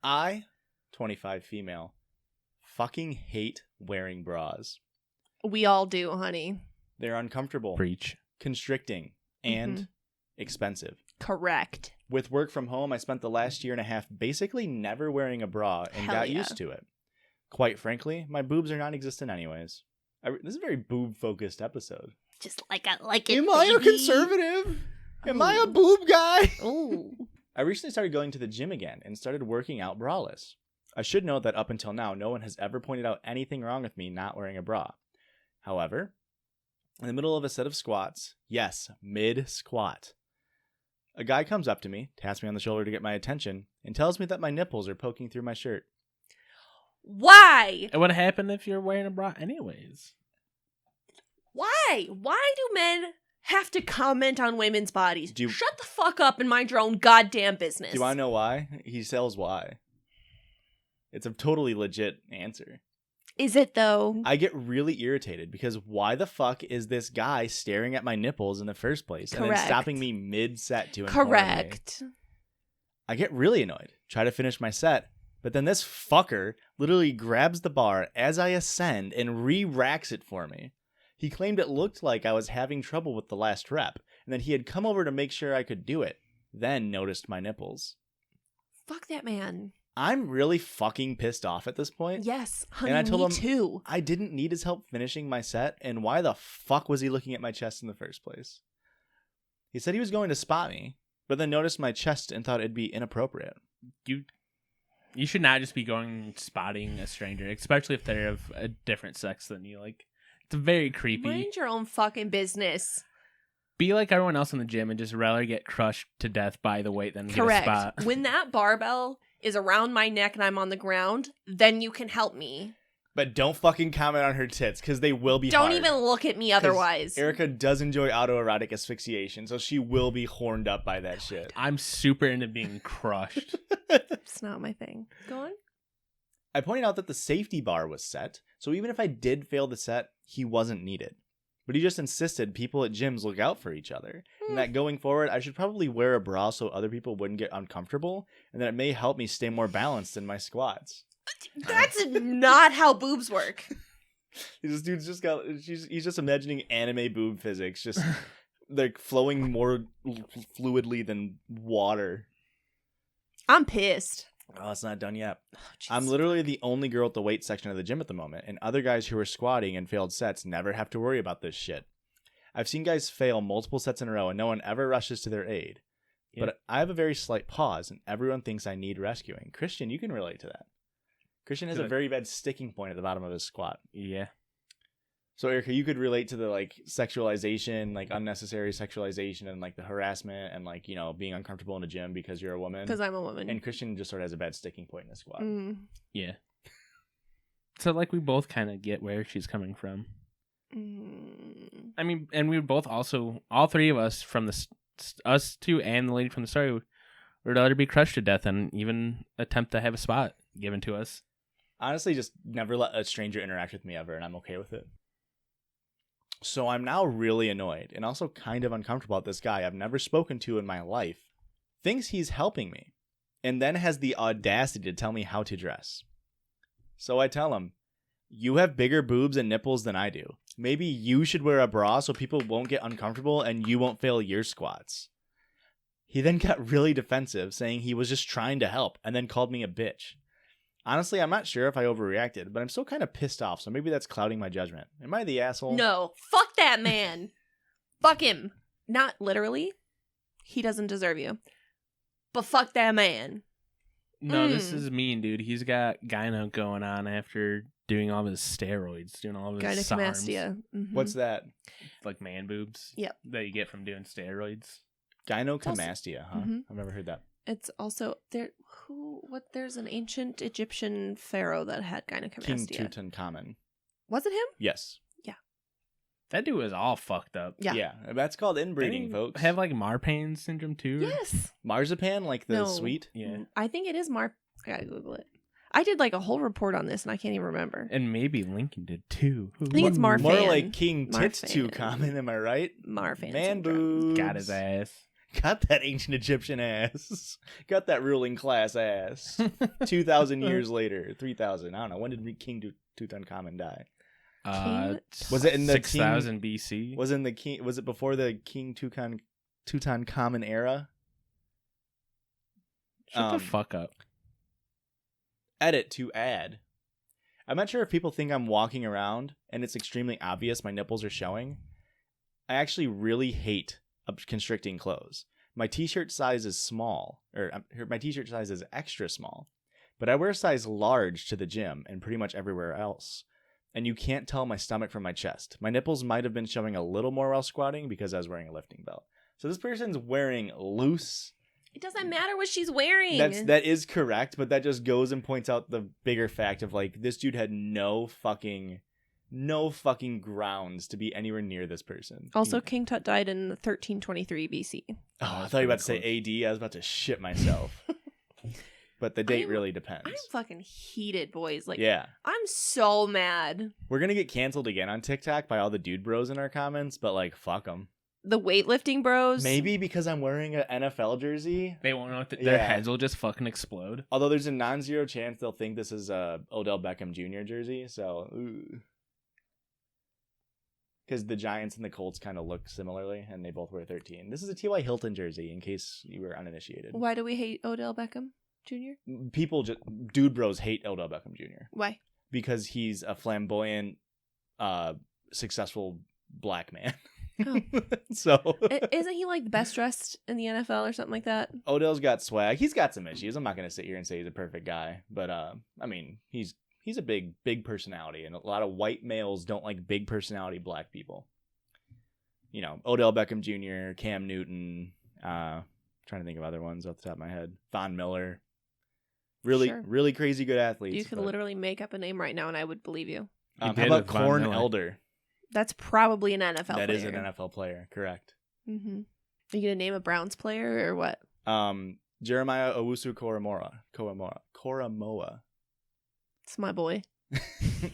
I, 25 female, fucking hate wearing bras. We all do, honey. They're uncomfortable, Preach. constricting, and expensive. Correct. With work from home, I spent the last year and a half basically never wearing a bra and Hell got yeah. used to it. Quite frankly, my boobs are non-existent anyways. This is a very boob-focused episode. Just like I like it. Am I a conservative? Am I a boob guy? Oh. I recently started going to the gym again and started working out braless. I should note that up until now, no one has ever pointed out anything wrong with me not wearing a bra. However, in the middle of a set of squats, yes, mid-squat, a guy comes up to me, taps me on the shoulder to get my attention, and tells me that my nipples are poking through my shirt. Why? It would happen if you're wearing a bra anyways. Why? Why do men have to comment on women's bodies? Do you- Shut the fuck up and mind your own goddamn business. Do I know why? He sells why. It's a totally legit answer. Is it though? I get really irritated because why the fuck is this guy staring at my nipples in the first place and then Correct. stopping me mid-set to inform me? Correct. I get really annoyed. Try to finish my set, but then this fucker literally grabs the bar as I ascend and re-racks it for me. He claimed it looked like I was having trouble with the last rep, and that he had come over to make sure I could do it, then noticed my nipples. Fuck that man. I'm really fucking pissed off at this point. Yes, honey, And I told me him- too. I didn't need his help finishing my set, and why the fuck was he looking at my chest in the first place? He said he was going to spot me, but then noticed my chest and thought it'd be inappropriate. You should not just be going spotting a stranger, especially if they're of a different sex than you. Like, it's very creepy. Mind your own fucking business. Be like everyone else in the gym and just rather get crushed to death by the weight than get a Correct. spot. When that barbell is around my neck and I'm on the ground, then you can help me. But don't fucking comment on her tits, because they will be Don't hard. even look at me otherwise. Erica does enjoy autoerotic asphyxiation, so she will be horned up by that shit. I'm super into being crushed. It's not my thing. Go on. I pointed out that the safety bar was set, so even if I did fail the set, he wasn't needed. But he just insisted people at gyms look out for each other. And that going forward, I should probably wear a bra so other people wouldn't get uncomfortable. And that it may help me stay more balanced in my squats. That's not how boobs work. This dude's just he's just imagining anime boob physics. Just like flowing more fluidly than water. I'm pissed. Oh, it's not done yet. Oh, I'm literally the only girl at the weight section of the gym at the moment, and other guys who are squatting and failed sets never have to worry about this shit. I've seen guys fail multiple sets in a row, and no one ever rushes to their aid. Yeah. But I have a very slight pause, and everyone thinks I need rescuing. Christian, you can relate to that. Christian has a very bad sticking point at the bottom of his squat. Yeah. So, Erica, you could relate to the, like, sexualization, like, unnecessary sexualization and, like, the harassment and, like, you know, being uncomfortable in a gym because you're a woman. Because I'm a woman. And Christian just sort of has a bad sticking point in his squat. Yeah. So, like, we both kind of get where she's coming from. I mean, and we both also, all three of us, from us two and the lady from the story, would rather be crushed to death and even attempt to have a spot given to us. Honestly, just never let a stranger interact with me ever, and I'm okay with it. So I'm now really annoyed and also kind of uncomfortable at this guy I've never spoken to in my life. Thinks he's helping me, and then has the audacity to tell me how to dress. So I tell him, you have bigger boobs and nipples than I do. Maybe you should wear a bra so people won't get uncomfortable and you won't fail your squats. He then got really defensive, saying he was just trying to help, and then called me a bitch. Honestly, I'm not sure if I overreacted, but I'm still kind of pissed off, so maybe that's clouding my judgment. Am I the asshole? No. Fuck that man. Fuck him. Not literally. He doesn't deserve you. But fuck that man. No, this is mean, dude. He's got gyno going on after doing all of his steroids, doing all of his gynecomastia. Mm-hmm. What's that? Like man boobs? Yep. That you get from doing steroids. Gynecomastia, huh? Mm-hmm. I've never heard that. It's also there. There's an ancient Egyptian pharaoh that had gynecomastia. King Tutankhamun. Was it him? Yes. Yeah. That dude was all fucked up. Yeah. That's called inbreeding, folks. Have like Marfan syndrome too? Yes. Marzipan, like the sweet? Yeah. I think it is I gotta Google it. I did like a whole report on this and I can't even remember. And maybe Lincoln did too. I think it's Marfan. More like King Tits Tutankhamun, am I right? Marfan. Man boobs. Got his ass. Got that ancient Egyptian ass. Got that ruling class ass. 2,000 years later. 3,000. I don't know. When did King Tutankhamun die? Was it in the 6,000 BC? Was it before the King Tutankhamun era? Shut the fuck up. Edit to add. I'm not sure if people think I'm walking around and it's extremely obvious my nipples are showing. I actually really hate constricting clothes. My t-shirt size is small, or my t-shirt size is extra small, but I wear a size large to the gym and pretty much everywhere else. And you can't tell my stomach from my chest. My nipples might have been showing a little more while squatting because I was wearing a lifting belt. So this person's wearing loose. It doesn't matter what she's wearing. That is correct, but that just goes and points out the bigger fact of like this dude had no fucking grounds to be anywhere near this person. Also, King Tut died in 1323 BC. Oh, I thought you were about to say AD. I was about to shit myself. But the date really depends. I'm fucking heated, boys. Like, yeah. I'm so mad. We're going to get canceled again on TikTok by all the dude bros in our comments, but like, fuck them. The weightlifting bros? Maybe because I'm wearing an NFL jersey. They won't know their heads will just fucking explode. Although there's a non-zero chance they'll think this is a Odell Beckham Jr. jersey, so... Because the Giants and the Colts kind of look similarly, and they both wear 13. This is a T.Y. Hilton jersey, in case you were uninitiated. Why do we hate Odell Beckham Jr.? Dude bros hate Odell Beckham Jr. Why? Because he's a flamboyant, successful black man. Oh. So isn't he like the best dressed in the NFL or something like that? Odell's got swag. He's got some issues. I'm not going to sit here and say he's a perfect guy, but I mean, he's a big personality, and a lot of white males don't like big personality black people. You know, Odell Beckham Jr., Cam Newton, trying to think of other ones off the top of my head. Von Miller. Really crazy good athletes. You could literally make up a name right now and I would believe you. How about Corn Elder? That's probably an NFL player. That is an NFL player, correct. Mm-hmm. Are you going to name a Browns player or what? Jeremiah Owusu-Koramoah. It's my boy.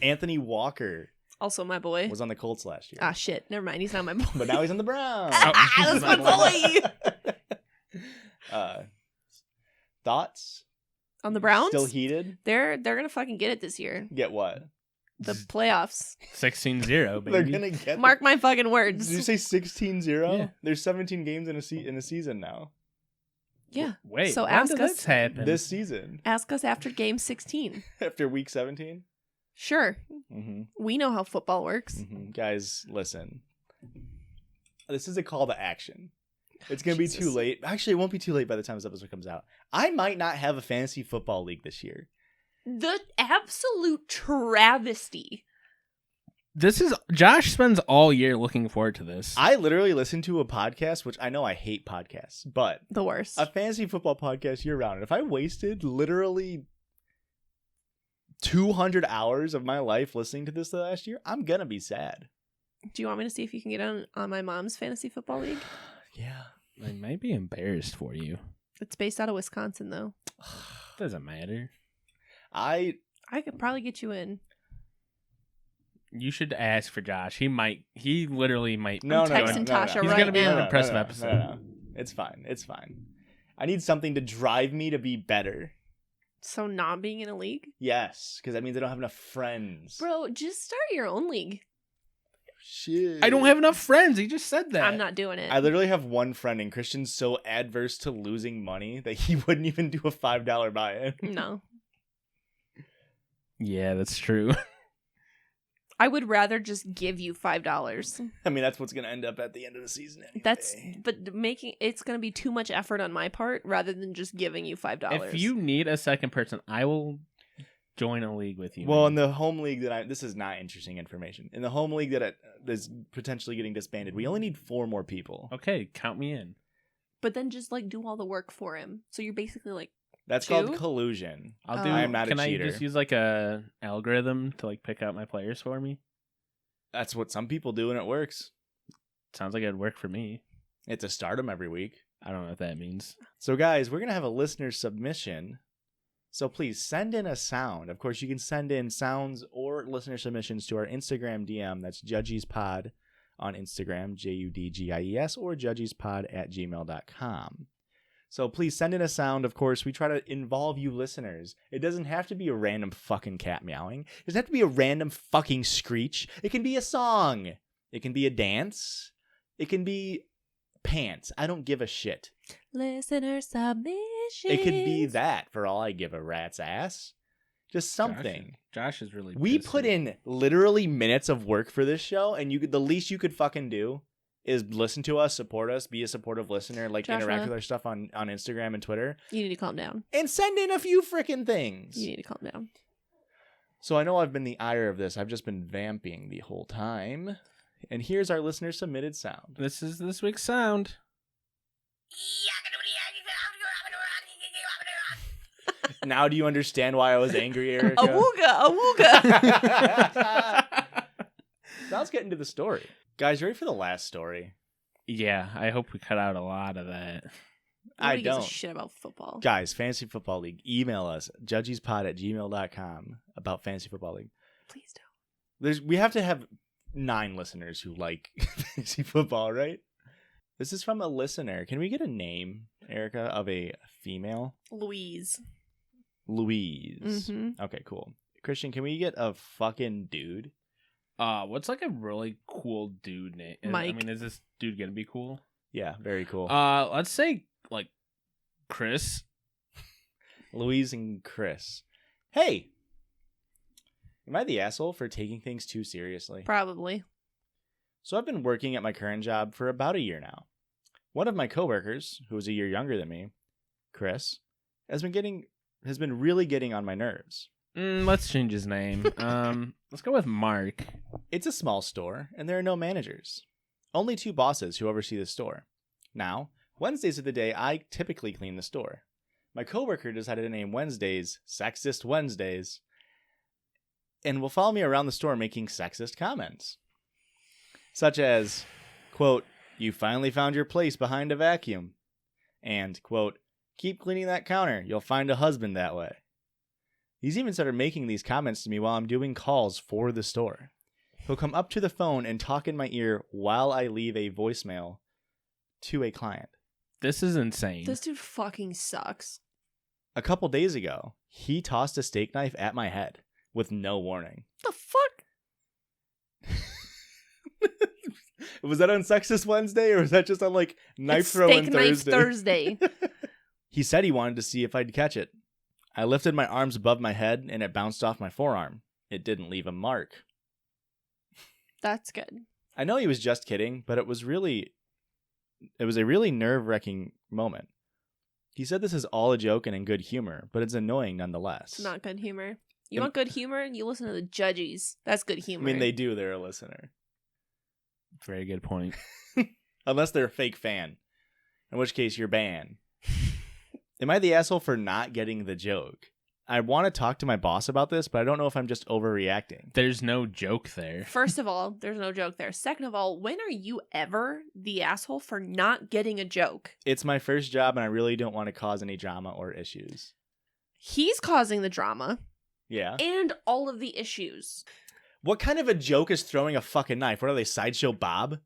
Anthony Walker. Also my boy. Was on the Colts last year. Ah, shit. Never mind. He's not my boy. But now he's on the Browns. That's my boy. Thoughts? On the Browns? Still heated? They're going to fucking get it this year. Get what? The playoffs. 16-0, baby. They're going to get Mark my fucking words. Did you say 16-0? Yeah. There's 17 games in a season now. Yeah. Wait, so when ask did us this happen? This season. Ask us after game 16. After week 17? Sure. Mm-hmm. We know how football works. Mm-hmm. Guys, listen. This is a call to action. It's going to be too late. Actually, it won't be too late by the time this episode comes out. I might not have a fantasy football league this year. The absolute travesty. Josh spends all year looking forward to this. I literally listen to a podcast, which I know I hate podcasts, but The worst. a fantasy football podcast year round. And if I wasted literally 200 hours of my life listening to this last year, I'm going to be sad. Do you want me to see if you can get on my mom's fantasy football league? Yeah. I might be embarrassed for you. It's based out of Wisconsin, though. Doesn't matter. I could probably get you in. You should ask for Josh. He literally might. No, I'm texting Tasha He's right gonna be now. an impressive episode. No. It's fine. It's fine. I need something to drive me to be better. So not being in a league? Yes, because that means I don't have enough friends. Bro, just start your own league. Shit. I don't have enough friends. He just said that. I'm not doing it. I literally have one friend, and Christian's so adverse to losing money that he wouldn't even do a $5 buy-in. No. Yeah, that's true. I would rather just give you $5. I mean, that's what's going to end up at the end of the season anyway. But it's going to be too much effort on my part rather than just giving you $5. If you need a second person, I will join a league with you. Well, in man. the home league this is not interesting information. In the home league that is potentially getting disbanded, we only need 4 more people. Okay, count me in. But then just like do all the work for him. So you're basically like That's 2? called collusion. I'll do. I am not a Can cheater. I just use like a algorithm to like pick out my players for me? That's what some people do, and it works. Sounds like it'd work for me. It's a stardom every week. I don't know what that means. So, guys, we're going to have a listener submission. So please send in a sound. Of course, you can send in sounds or listener submissions to our Instagram DM. That's Judgies Pod on Instagram, JUDGIES, or judgiespod@gmail.com. So please send in a sound. Of course, we try to involve you listeners. It doesn't have to be a random fucking cat meowing. It doesn't have to be a random fucking screech. It can be a song. It can be a dance. It can be pants. I don't give a shit. listener submission. It could be that for all I give a rat's ass. Just something. Josh is really. We pissed put at- in literally minutes of work for this show, and the least you could fucking do is listen to us, support us, be a supportive listener, like Joshua. interact with our stuff on Instagram and Twitter, You need to calm down. and send in a few freaking things. You need to calm down. So I know I've been the ire of this. I've just been vamping the whole time. And here's our listener submitted sound. This is this week's sound. Now do you understand why I was angry, Erica? Awooga. Now let's get into the story. Guys, ready for the last story? Yeah, I hope we cut out a lot of that. I Nobody gives don't. a shit about football. Guys, Fantasy Football League, email us, judgiespod@gmail.com about Fantasy Football League. Please don't. We have to have 9 listeners who like fantasy football, right? This is from a listener. Can we get a name, Erica, of a female? Louise. Louise. Mm-hmm. Okay, cool. Christian, can we get a fucking dude? What's like a really cool dude name? Mike. I mean, is this dude gonna be cool? Yeah, very cool. Let's say like Chris. Louise and Chris. Hey! Am I the asshole for taking things too seriously? Probably. So I've been working at my current job for about a year now. One of my coworkers, who is a year younger than me, Chris, has been really getting on my nerves. Let's change his name. Let's go with Mark. It's a small store, and there are no managers. Only 2 bosses who oversee the store. Now, Wednesdays are the day I typically clean the store. My coworker decided to name Wednesdays Sexist Wednesdays, and will follow me around the store making sexist comments. Such as, quote, "You finally found your place behind a vacuum." And, quote, "Keep cleaning that counter. You'll find a husband that way." He's even started making these comments to me while I'm doing calls for the store. He'll come up to the phone and talk in my ear while I leave a voicemail to a client. This is insane. This dude fucking sucks. A couple days ago, he tossed a steak knife at my head with no warning. The fuck? Was that on Sexist Wednesday, or was that just on like knife It's throwing steak knife Thursday? Thursday. He said he wanted to see if I'd catch it. I lifted my arms above my head and it bounced off my forearm. It didn't leave a mark. That's good. I know he was just kidding, but it was a really nerve-wracking moment. He said this is all a joke and in good humor, but it's annoying nonetheless. It's not good humor. You And- want good humor? You listen to the Judgies. That's good I humor. mean, they do. They're a listener. Very good point. Unless they're a fake fan. In which case, you're banned. Am I the asshole for not getting the joke? I want to talk to my boss about this, but I don't know if I'm just overreacting. There's no joke there. First of all, there's no joke there. Second of all, when are you ever the asshole for not getting a joke? It's my first job, and I really don't want to cause any drama or issues. He's causing the drama Yeah. and all of the issues. What kind of a joke is throwing a fucking knife? What are they, Sideshow Bob?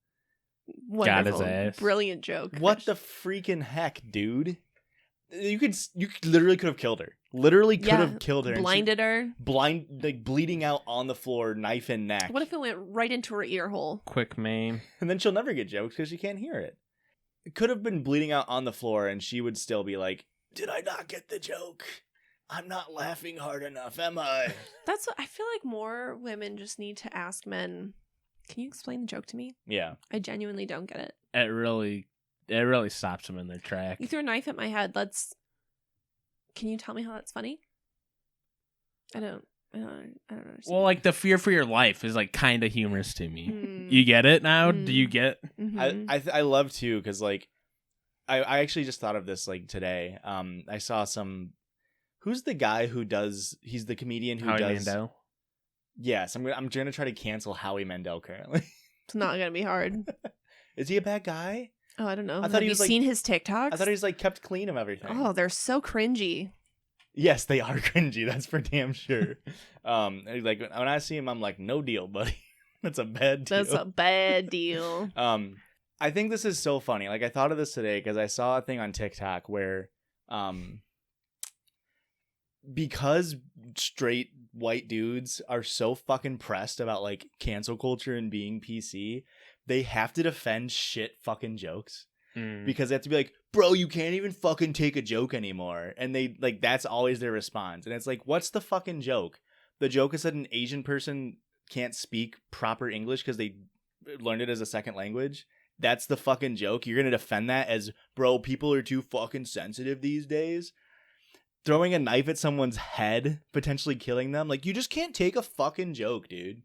Wonderful. ass. Brilliant joke. What the freaking heck, dude? You literally could have killed her. Literally could have killed her. and she- Blinded her. bleeding out on the floor, knife in neck. What if it went right into her ear hole? Quick maim. And then she'll never get jokes because she can't hear it. It could have been bleeding out on the floor, and she would still be like, "Did I not get the joke? I'm not laughing hard enough, am I?" That's what I feel like more women just need to ask men, can you explain the joke to me? Yeah. I genuinely don't get it. It really stops them in their track. You threw a knife at my head. Can you tell me how that's funny? I don't understand. Well, like the fear for your life is like kind of humorous to me. Mm. You get it now? Mm. Do you get? Mhm. I love too, because like I actually just thought of this like today. I saw who's the guy who does, he's the comedian who Howie does Mandel? Yes, I'm gonna try to cancel Howie Mandel currently. It's not gonna be hard. Is he a bad guy? Oh, I don't know. I thought Have he you was, like- seen his TikToks? I thought he was like kept clean of everything. Oh, they're so cringy. Yes, they are cringy. That's for damn sure. Like when I see him, I'm like, no deal, buddy. That's a bad deal. That's a bad deal. I think this is so funny. Like I thought of this today because I saw a thing on TikTok where, because straight white dudes are so fucking pressed about like cancel culture and being PC, they have to defend shit fucking jokes. Because they have to be like, bro, you can't even fucking take a joke anymore. And they like, that's always their response. And it's like, what's the fucking joke? The joke is that an Asian person can't speak proper English because they learned it as a second language. That's the fucking joke. You're going to defend that as, bro, people are too fucking sensitive these days. Throwing a knife at someone's head, potentially killing them. Like, you just can't take a fucking joke, dude.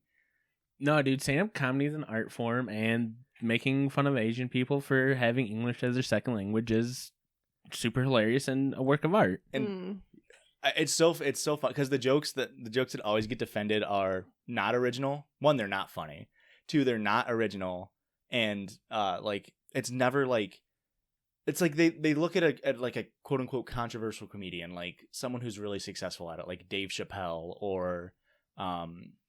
No, dude, stand-up comedy is an art form, and making fun of Asian people for having English as their second language is super hilarious and a work of art. And it's so fun because the jokes that always get defended are not original. One, they're not funny. Two, they're not original, and like it's never like, it's like they look at like a quote unquote controversial comedian, like someone who's really successful at it, like Dave Chappelle, or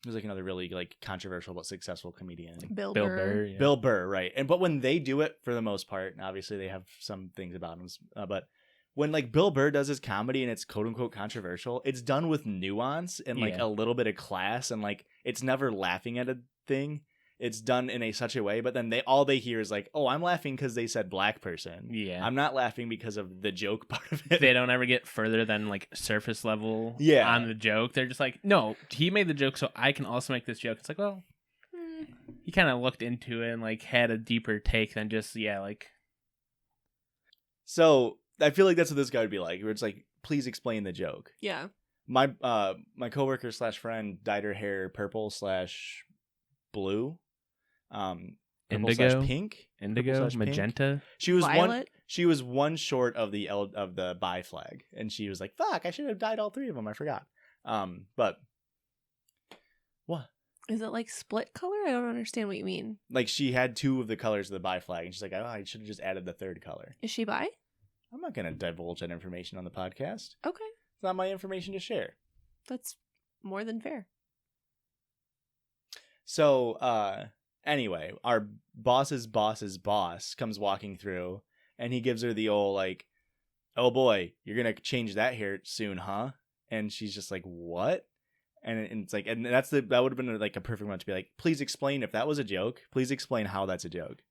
who's like another really like controversial but successful comedian. Bill Bill Burr. Burr, yeah. Bill Burr, right? But when they do it, for the most part, and obviously they have some things about him, but when like Bill Burr does his comedy and it's quote unquote controversial, it's done with nuance and like Yeah. a little bit of class, and like it's never laughing at a thing. It's done in such a way, but then all they hear is like, "Oh, I'm laughing because they said black person." Yeah. I'm not laughing because of the joke part of it. They don't ever get further than like surface level Yeah. on the joke. They're just like, no, he made the joke, so I can also make this joke. It's like, well, he kind of looked into it and like had a deeper take than just, like, So I feel like that's what this guy would be like. Where it's like, please explain the joke. Yeah. My coworker / friend dyed her hair purple / blue, Indigo? pink, indigo, purple/pink. magenta. She was Violet? one short of the bi flag, and she was like, "Fuck, I should have dyed all three of them. I forgot." But what? Is it like split color? I don't understand what you mean. Like she had two of the colors of the bi flag, and she's like, "Oh, I should have just added the third color." Is she bi? I'm not gonna divulge that information on the podcast. Okay. It's not my information to share. That's more than fair. So, anyway, our boss's boss's boss comes walking through, and he gives her the old, like, oh boy, you're going to change that here soon, huh? And she's just like, what? And it's like, and that would have been like a perfect one to be like, please explain if that was a joke. Please explain how that's a joke.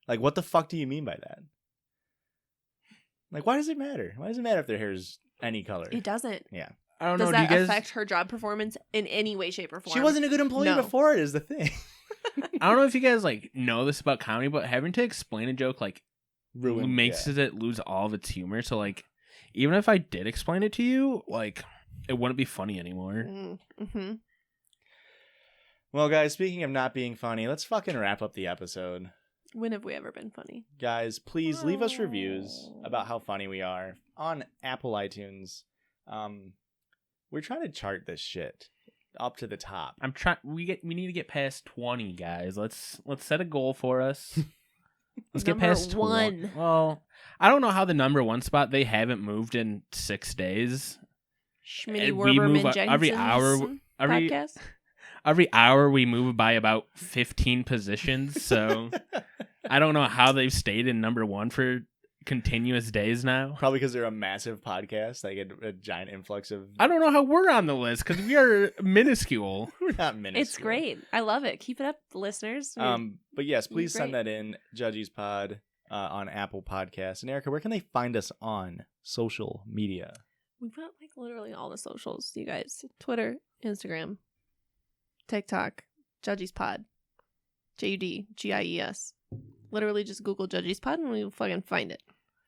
Like, what the fuck do you mean by that? Like, why does it matter? Why does it matter if their hair is any color? It doesn't. Yeah. I don't know. Does Do you that guys? affect her job performance in any way, shape, or form? She wasn't a good employee No. before it is the thing. I don't know if you guys like know this about comedy, but having to explain a joke like makes it lose all of its humor. So like, even if I did explain it to you, like it wouldn't be funny anymore. Mm-hmm. Well, guys, speaking of not being funny, let's fucking wrap up the episode. When have we ever been funny? Guys, please leave us reviews about how funny we are on Apple iTunes. We're trying to chart this shit up to the top. I'm trying. We need to get past 20, guys. Let's set a goal for us. Let's get past 1. Well, I don't know how the number 1 spot. They haven't moved in 6 days. Schmitty And we move Werberman every hour. podcast. Every hour we move by about 15 positions. So I don't know how they've stayed in number 1 for continuous days now. Probably because they're a massive podcast. They get a giant influx of... I don't know how we're on the list because we are minuscule. We're not minuscule. It's great. I love it. Keep it up, listeners. But yes, please Great. send that in, Judgies Pod, on Apple Podcasts. And Erica, where can they find us on social media? We've got like literally all the socials, you guys. Twitter, Instagram, TikTok, Judgies Pod, JUDGIES. Literally just Google Judgies Pod and we'll fucking find it.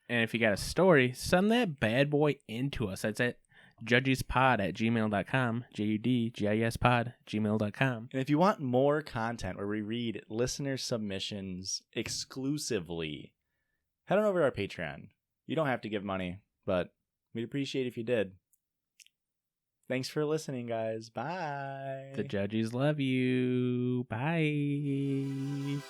And if you got a story, send that bad boy into us. That's at judgiespod@gmail.com. JUDGIESpod@gmail.com. And if you want more content where we read listener submissions exclusively, head on over to our Patreon. You don't have to give money, but we'd appreciate if you did. Thanks for listening, guys. Bye. The Judgies love you. Bye.